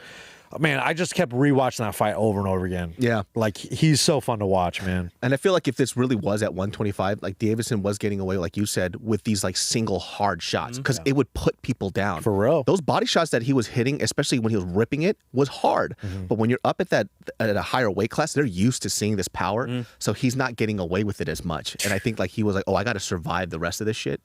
man, I just kept rewatching that fight over and over again. Yeah, like he's so fun to watch, man. And I feel like if this really was at 125, like Davison was getting away, like you said, with these like single hard shots because it would put people down. For real. Those body shots that he was hitting, especially when he was ripping it, was hard. But when you're up at a higher weight class, they're used to seeing this power, so he's not getting away with it as much. And I think like he was like, oh, I got to survive the rest of this shit.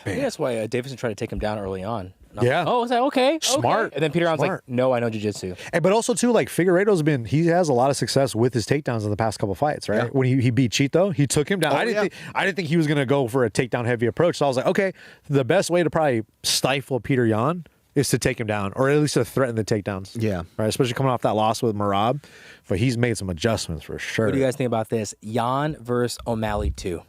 I think that's why Davison tried to take him down early on. Yeah. Oh, was that okay? Smart. Okay. And then Peter Jan's like, no, I know jiu-jitsu. But also too, like Figueiredo's he has a lot of success with his takedowns in the past couple fights, right? Yeah. When he beat Chito, he took him down. I didn't think he was gonna go for a takedown heavy approach. So I was like, okay, the best way to probably stifle Peter Jan is to take him down, or at least to threaten the takedowns. Yeah. Right. Especially coming off that loss with Merab. But he's made some adjustments for sure. What do you guys think about this? Jan versus O'Malley 2.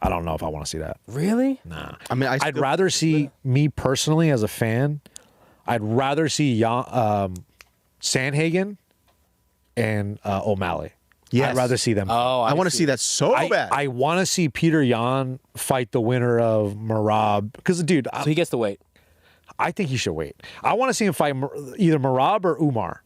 I don't know if I want to see that. Really? Nah. I mean, I'd rather see, me personally as a fan, I'd rather see Sandhagen and O'Malley. Yes. I'd rather see them. Oh, I want to see that so bad. I want to see Peter Jan fight the winner of Merab. Because, dude, So he gets to wait. I think he should wait. I want to see him fight either Merab or Umar.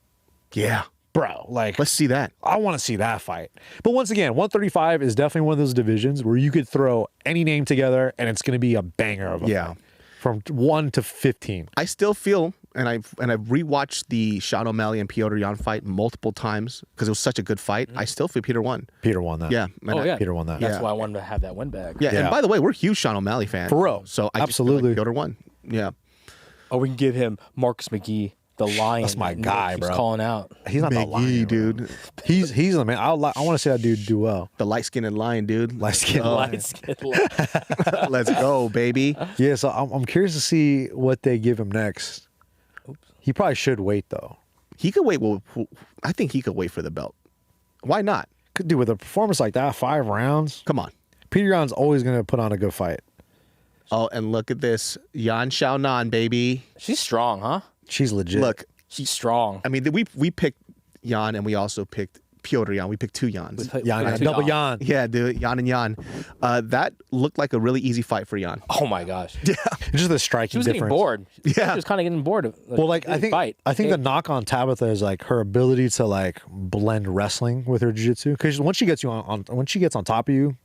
Yeah. Bro, like, Let's see that. I want to see that fight. But once again, 135 is definitely one of those divisions where you could throw any name together and it's going to be a banger of a fight. From 1 to 15. I still feel, and I've rewatched the Sean O'Malley and Piotr Jan fight multiple times because it was such a good fight. I still feel Peter won. Peter won that. Yeah. And Peter won that. That's why I wanted to have that win back. Yeah. And by the way, we're huge Sean O'Malley fans. For real. So I Absolutely. just feel like Piotr won. Yeah. Oh, we can give him Marcus McGee, the Lion. That's my Nick guy, keeps bro. calling out. He's not the McGee, lion, dude. He's the man. I want to see that dude do well. The light-skinned lion, dude. Light-skinned lion. Light-skinned lion. Let's go, baby. Yeah, so I'm curious to see what they give him next. He probably should wait though. He could wait. Well, I think he could wait for the belt. Why not? Could do with a performance like that, 5 rounds. Come on. Peter Jan's always going to put on a good fight. Oh, and look at this. Yan Xiaonan, baby. She's strong, huh? She's legit. Look, She's strong. I mean, we picked Yan and we also picked Piotr Jan. We picked 2 Jans. Jan, double Jan. Yeah, dude. Yan and Yan. That looked like a really easy fight for Yan. Oh my gosh. Just the striking She was difference. getting bored. Yeah. She was kind of getting bored of Well, like I think fight. the knock on Tabitha is like her ability to like blend wrestling with her jiu-jitsu. Because once she gets once she gets on top of you,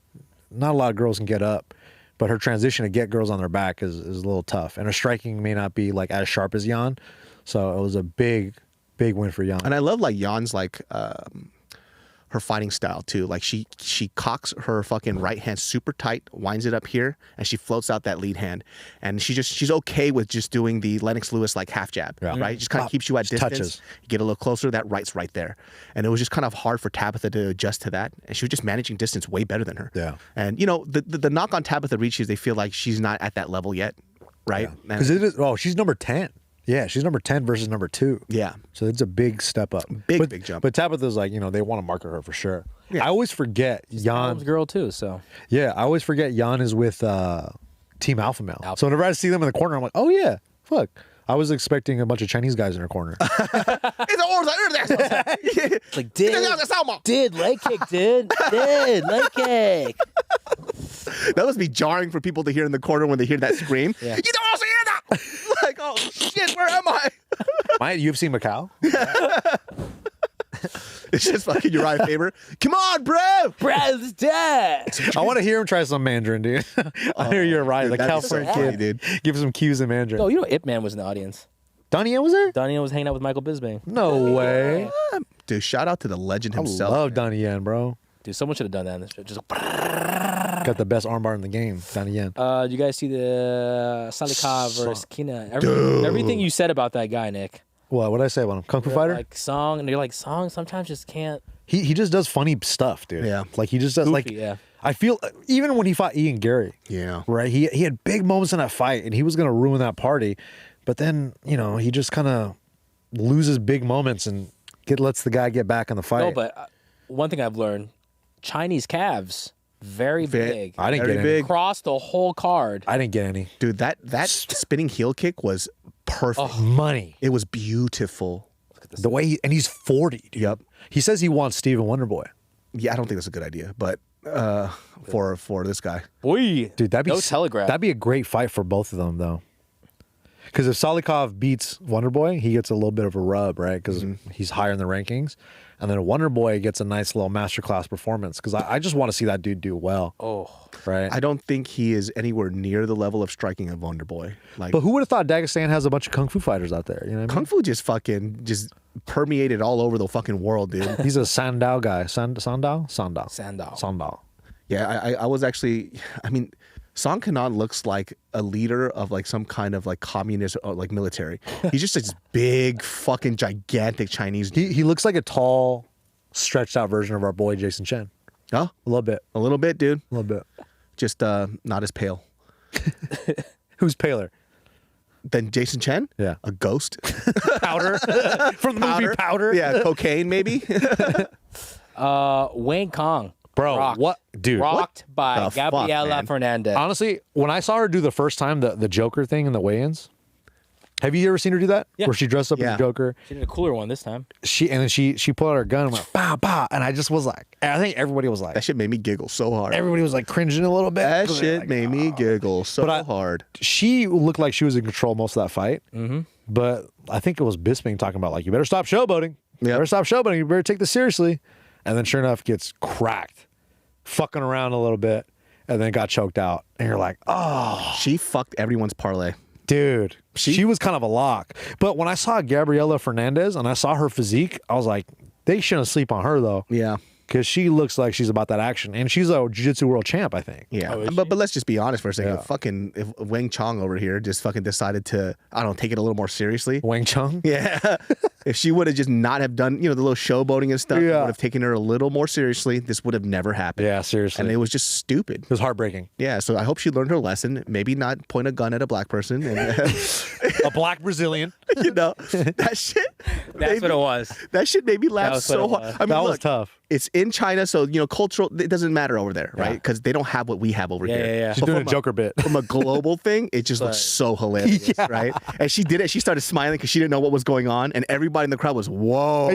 not a lot of girls can get up. But her transition to get girls on their back is a little tough, and her striking may not be like as sharp as Yan. So it was a big win for Yan. And I love like Jan's like her fighting style too. Like she cocks her fucking right hand super tight, winds it up here, and she floats out that lead hand. And she's okay with just doing the Lennox Lewis like half jab, right? Just kind of keeps you at Just distance. touches. You get a little closer, that right's right there. And it was just kind of hard for Tabitha to adjust to that. And she was just managing distance way better than her. Yeah. And you know, the knock on Tabitha Ricci is they feel like she's not at that level yet, right? Because it is. Oh, she's number 10. Yeah, she's number 10 versus number 2. Yeah. So it's a big step up. Big jump. But Tabitha's like, they want to market her for sure. Yeah. I always forget Tom's Yan. girl too, so. Yeah, I always forget Yan is with Team Alpha Male. So whenever I see them in the corner, I'm like, oh yeah, fuck. I was expecting a bunch of Chinese guys in her corner. It's like, did leg kick, did leg kick. That must be jarring for people to hear in the corner when they hear that scream. Yeah. You don't also hear that. Like, oh shit, where am I? My UFC Macau? It's just fucking Uriah Faber. Come on, bro. Brad's dead. I want to hear him try some Mandarin, dude. I hear you're right. The that'd be so California funny, kid. dude. Give some cues in Mandarin. Oh, you know Ip Man was in the audience. Donnie Yen was there? Donnie Yen was hanging out with Michael Bisping. No way. Dude, shout out to the legend I himself. love Donnie Yen, bro. Dude, someone should have done that in this show. Just Got the best armbar in the game. Down again. You guys see the Salikov versus Kina? Everything you said about that guy, Nick. What did I say about him? Kung Fu fighter? Like Song, and you're like Song sometimes just can't. He just does funny stuff, dude. Yeah. Like he just does Goofy, like. yeah. I feel even when he fought Ian Gary. Yeah. Right. He had big moments in that fight, and he was gonna ruin that party, but then he just kind of loses big moments and lets the guy get back in the fight. No, but one thing I've learned: Chinese calves, very big. I didn't Very get big. any. Across the whole card. I didn't get any. Dude, that spinning heel kick was perfect. Money. It was beautiful. The way he's 40, dude. Yep. He says he wants Steven Wonderboy. Yeah, I don't think that's a good idea, but for this guy. Boy, Dude, that'd be no telegraph. That'd be a great fight for both of them, though. Because if Salikov beats Wonderboy, he gets a little bit of a rub, right? Because he's higher in the rankings, and then Wonderboy gets a nice little masterclass performance. Because I just want to see that dude do well. Oh, Right. I don't think he is anywhere near the level of striking of Wonderboy. Like, But who would have thought Dagestan has a bunch of kung fu fighters out there? You know what I mean? Kung Fu just permeated all over the fucking world, dude. He's a Sandow guy. Sandow. Sandow. Yeah, I was actually, I mean, Song Kanan looks like a leader of like some kind of like communist or like military. He's just this big fucking gigantic Chinese dude. He looks like a tall, stretched out version of our boy Jason Chen. Huh? A little bit. A little bit, dude. A little bit. Just not as pale. Who's paler? Then Jason Chen? Yeah. A ghost? Powder from the movie Powder. Yeah, cocaine maybe? Wayne Kong. Bro, Rocked. what, dude? Rocked by the fuck, Gabriela man? Fernandez. Honestly, when I saw her do the first time the Joker thing in the weigh-ins, have you ever seen her do that? Yeah. Where she dressed up as Yeah. Joker. She did a cooler one this time. Then she pulled out her gun and went bah bah, and I just was like, and I think everybody was like, That shit made me giggle so hard. everybody was like cringing a little bit. That shit made me giggle so But hard. She looked like she was in control most of that fight. Mm-hmm. But I think it was Bisping talking about like, you better stop showboating. You Yep. better stop showboating. You better take this seriously. And then sure enough, gets cracked, fucking around a little bit, and then got choked out. And you're like, oh, She fucked everyone's parlay. dude, she was kind of a lock. But when I saw Gabriela Fernandez and I saw her physique, I was like, they shouldn't sleep on her though. Yeah. Because she looks like she's about that action. And she's a jiu-jitsu world champ, I think. Yeah, Oh, is but let's just be honest for a second. Yeah. If Wang Chong over here just fucking decided to, I don't know, take it a little more seriously. Wang Chung? Yeah, if she would have just not have done, the little showboating and stuff, Yeah. would have taken her a little more seriously. This would have never happened. Yeah, seriously. And it was just stupid. It was heartbreaking. Yeah, so I hope she learned her lesson. Maybe not point a gun at a black person. And, A black Brazilian. that shit. That's what it was. That shit made me laugh was so what it hard. was. I mean, That was look, tough. It's in China, so cultural. It doesn't matter over there, right? Yeah. Because they don't have what we have over here. yeah. She's But doing a from Joker bit. From a global thing, it just looks so hilarious, right? And she did it. She started smiling because she didn't know what was going on, and everybody in the crowd was, "Whoa!"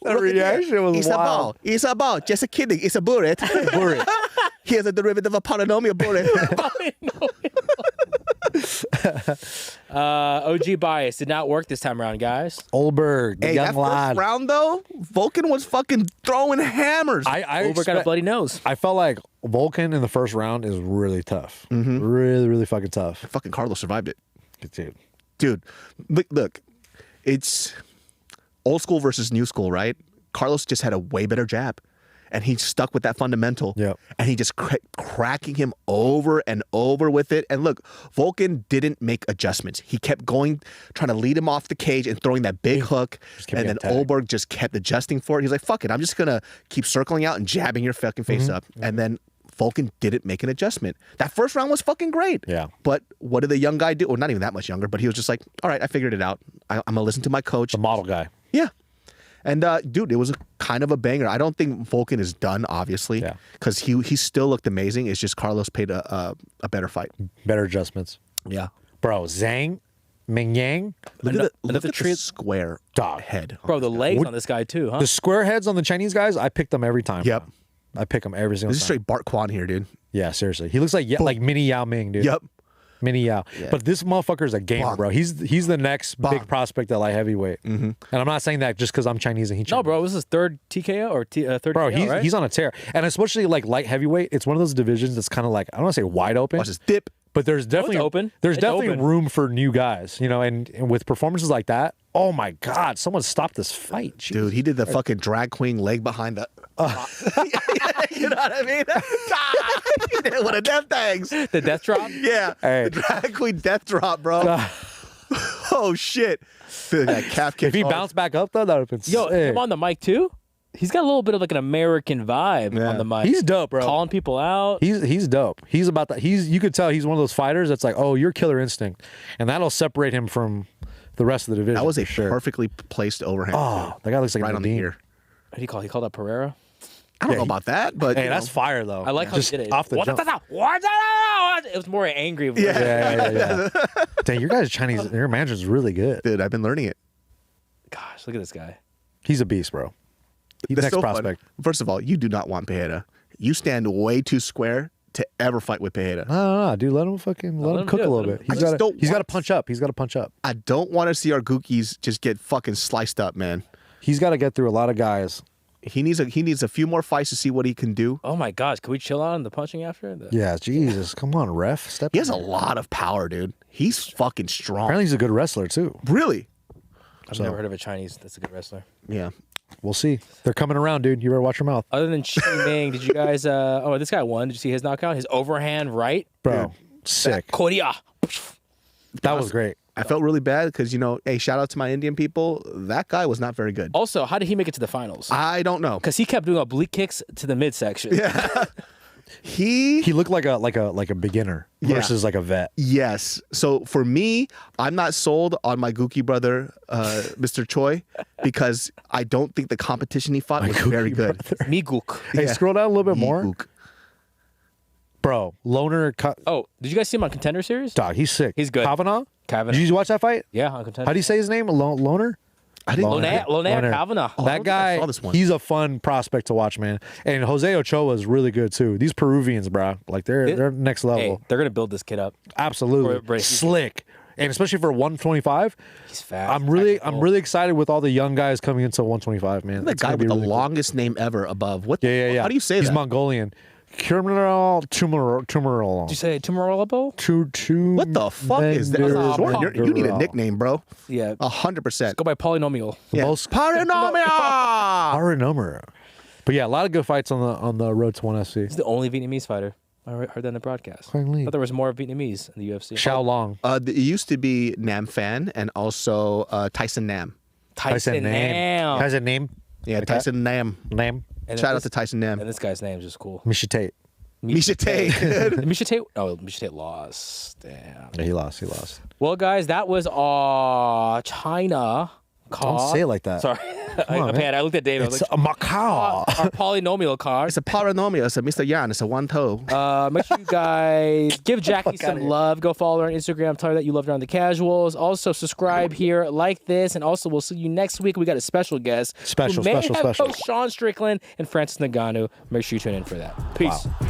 The reaction was It's wild. a ball. It's a ball. Just a kidding. It's a bullet. Here's a derivative of polynomial bullet. OG bias did not work this time around, guys. Olberg, the Hey, young that lad. first round though, Vulcan was fucking throwing hammers. I Over got a bloody nose. I felt like Vulcan in the first round is really tough. Really, really fucking tough. fucking Carlos survived it, Dude. dude. Look, it's old school versus new school, right? Carlos just had a way better jab, and he stuck with that fundamental. Yep. And he just cracking him over and over with it. And look, Vulcan didn't make adjustments. He kept going, trying to lead him off the cage and throwing that big hook. kept And then getting tagged. Olberg just kept adjusting for it. He's like, fuck it, I'm just gonna keep circling out and jabbing your fucking face up. And then Vulcan didn't make an adjustment. That first round was fucking great. Yeah. But what did the young guy do? Well, not even that much younger, but he was just like, all right, I figured it out. I'm gonna listen to my coach. The model guy. Yeah. And dude, it was kind of a banger. I don't think Vulcan is done, obviously, Yeah. because he still looked amazing. It's just Carlos played a better fight. Better adjustments. Yeah. Bro, Zhang, Mingyang, Look Ano- at the another treat- square Dog. head. Bro, the legs on this guy too, huh? the square heads on the Chinese guys, I pick them every time. Yep. bro. I pick them every single This is time. straight Bart Kwan here, dude. Yeah, seriously. He looks like like mini Yao Ming, dude. Yep. Mini Yao. But this motherfucker is a gamer, Bong. bro. He's the next Bong. big prospect at light heavyweight. And I'm not saying that just because I'm Chinese and he's No, bro, this is third TKO or third Bro, KO, right? he's on a tear. And especially like light heavyweight, it's one of those divisions that's kind of like, I don't want to say wide open. Watch this dip. But there's definitely open. There's It's definitely open. room for new guys, and with performances like that, oh my God, someone stop this fight. Dude, he did the fucking drag queen leg behind the. You know what I mean? What a death thanks. The death drop. Yeah. Hey. The drag queen death drop, bro. Oh shit. That calf kick. If he bounced back up though, that would have been Yo, sick. him on the mic too. He's got a little bit of like an American vibe Yeah. on the mic. He's dope, bro. Calling people out. He's dope. He's about that. You could tell he's one of those fighters that's like, oh, you're killer instinct, and that'll separate him from the rest of the division. That was a for sure. perfectly placed overhand. Oh, that guy looks like right a on the Nadine. ear. What do you call? He called out Pereira. I don't Yeah, know about that, but Hey, you that's know. fire though. I like how just he did it. off the What jump. What? It was more angry. Yeah. Dang, your guys' Chinese, your manager's really good. Dude, I've been learning it. Gosh, look at this guy. He's a beast, bro. He's That's next so fun. prospect. First of all, you do not want Pereira. You stand way too square to ever fight with Pereira. No, dude, let him fucking let him cook do it, a let little him- bit. I He's just got don't to want- punch up. He's got to punch up. I don't want to see our Gookies just get fucking sliced up, man. He's got to get through a lot of guys. He needs a few more fights to see what he can do. Oh my gosh, can we chill out on the punching after? Yeah, Jesus, come on, ref, step. He has a in there. lot of power, dude. He's fucking strong. Apparently, he's a good wrestler too. Really? I've never heard of a Chinese that's a good wrestler. Yeah. We'll see. They're coming around, dude. You better watch your mouth, Other than Chi Ming, did you guys? Oh, this guy won. Did you see his knockout? His overhand right. bro. Sick. Korea. That was great. I felt really bad because, hey, shout out to my Indian people. That guy was not very good. Also, how did he make it to the finals? I don't know. Because he kept doing oblique kicks to the midsection. Yeah. He He looked like a beginner Yeah. versus like a vet. Yes. So for me, I'm not sold on my Gookie brother, Mr. Choi, because I don't think the competition he fought was very good. Miguk. Hey, scroll down a little bit more, Gook. bro. Loner, Oh, did you guys see him on Contender Series? dog. He's sick. He's good. Kavanaugh. Kavanaugh. Did you watch that fight? Yeah, on Contender. How do you say his name? Loner. I didn't Lonair Lonair. Kavanaugh. I That don't think I guy, saw this one. he's a fun prospect to watch, man. And Jose Ochoa is really good too. These Peruvians, bro, like they're next level. Hey, they're gonna build this kid up. Absolutely Bro, he's- slick, and especially for 125. He's fast. I'm really technical. excited with all the young guys coming into 125, man. The It's guy gonna with be the really cool. longest name ever above. What? Yeah. How do you say He's that? Mongolian. Tumorol. Did you say Tomorrow? What the fuck is that? Bender- You need a nickname, bro. Yeah. 100%. Go by polynomial. Yeah. Most- Polynomial. Our number. But yeah, a lot of good fights on the road to 1FC. He's the only Vietnamese fighter. I heard that in the broadcast. I Finally. thought there was more Vietnamese in the UFC. Xiao Long. It used to be Nam Fan and also Tyson Nam. Tyson Nam. Has a name? Yeah, Tyson Nam. Name? And Shout out this- to Tyson Nam. And this guy's name is just cool. Misha Tate. Misha Tate. Misha Tate. Oh, Misha Tate lost. Damn. Yeah, he lost. Well, guys, that was China. Don't say it like that. Sorry. on, man. I looked at David. I It's was a Macau. like, our polynomial card. It's a polynomial. It's a Mr. Yan. It's a one toe. Make sure you guys give Jackie some love. Go follow her on Instagram. Tell her that you loved her on the casuals. Also, subscribe here, like this, and also we'll see you next week. We got a special guest. Special. Host Sean Strickland and Francis Nagano. Make sure you tune in for that. Peace. Wow.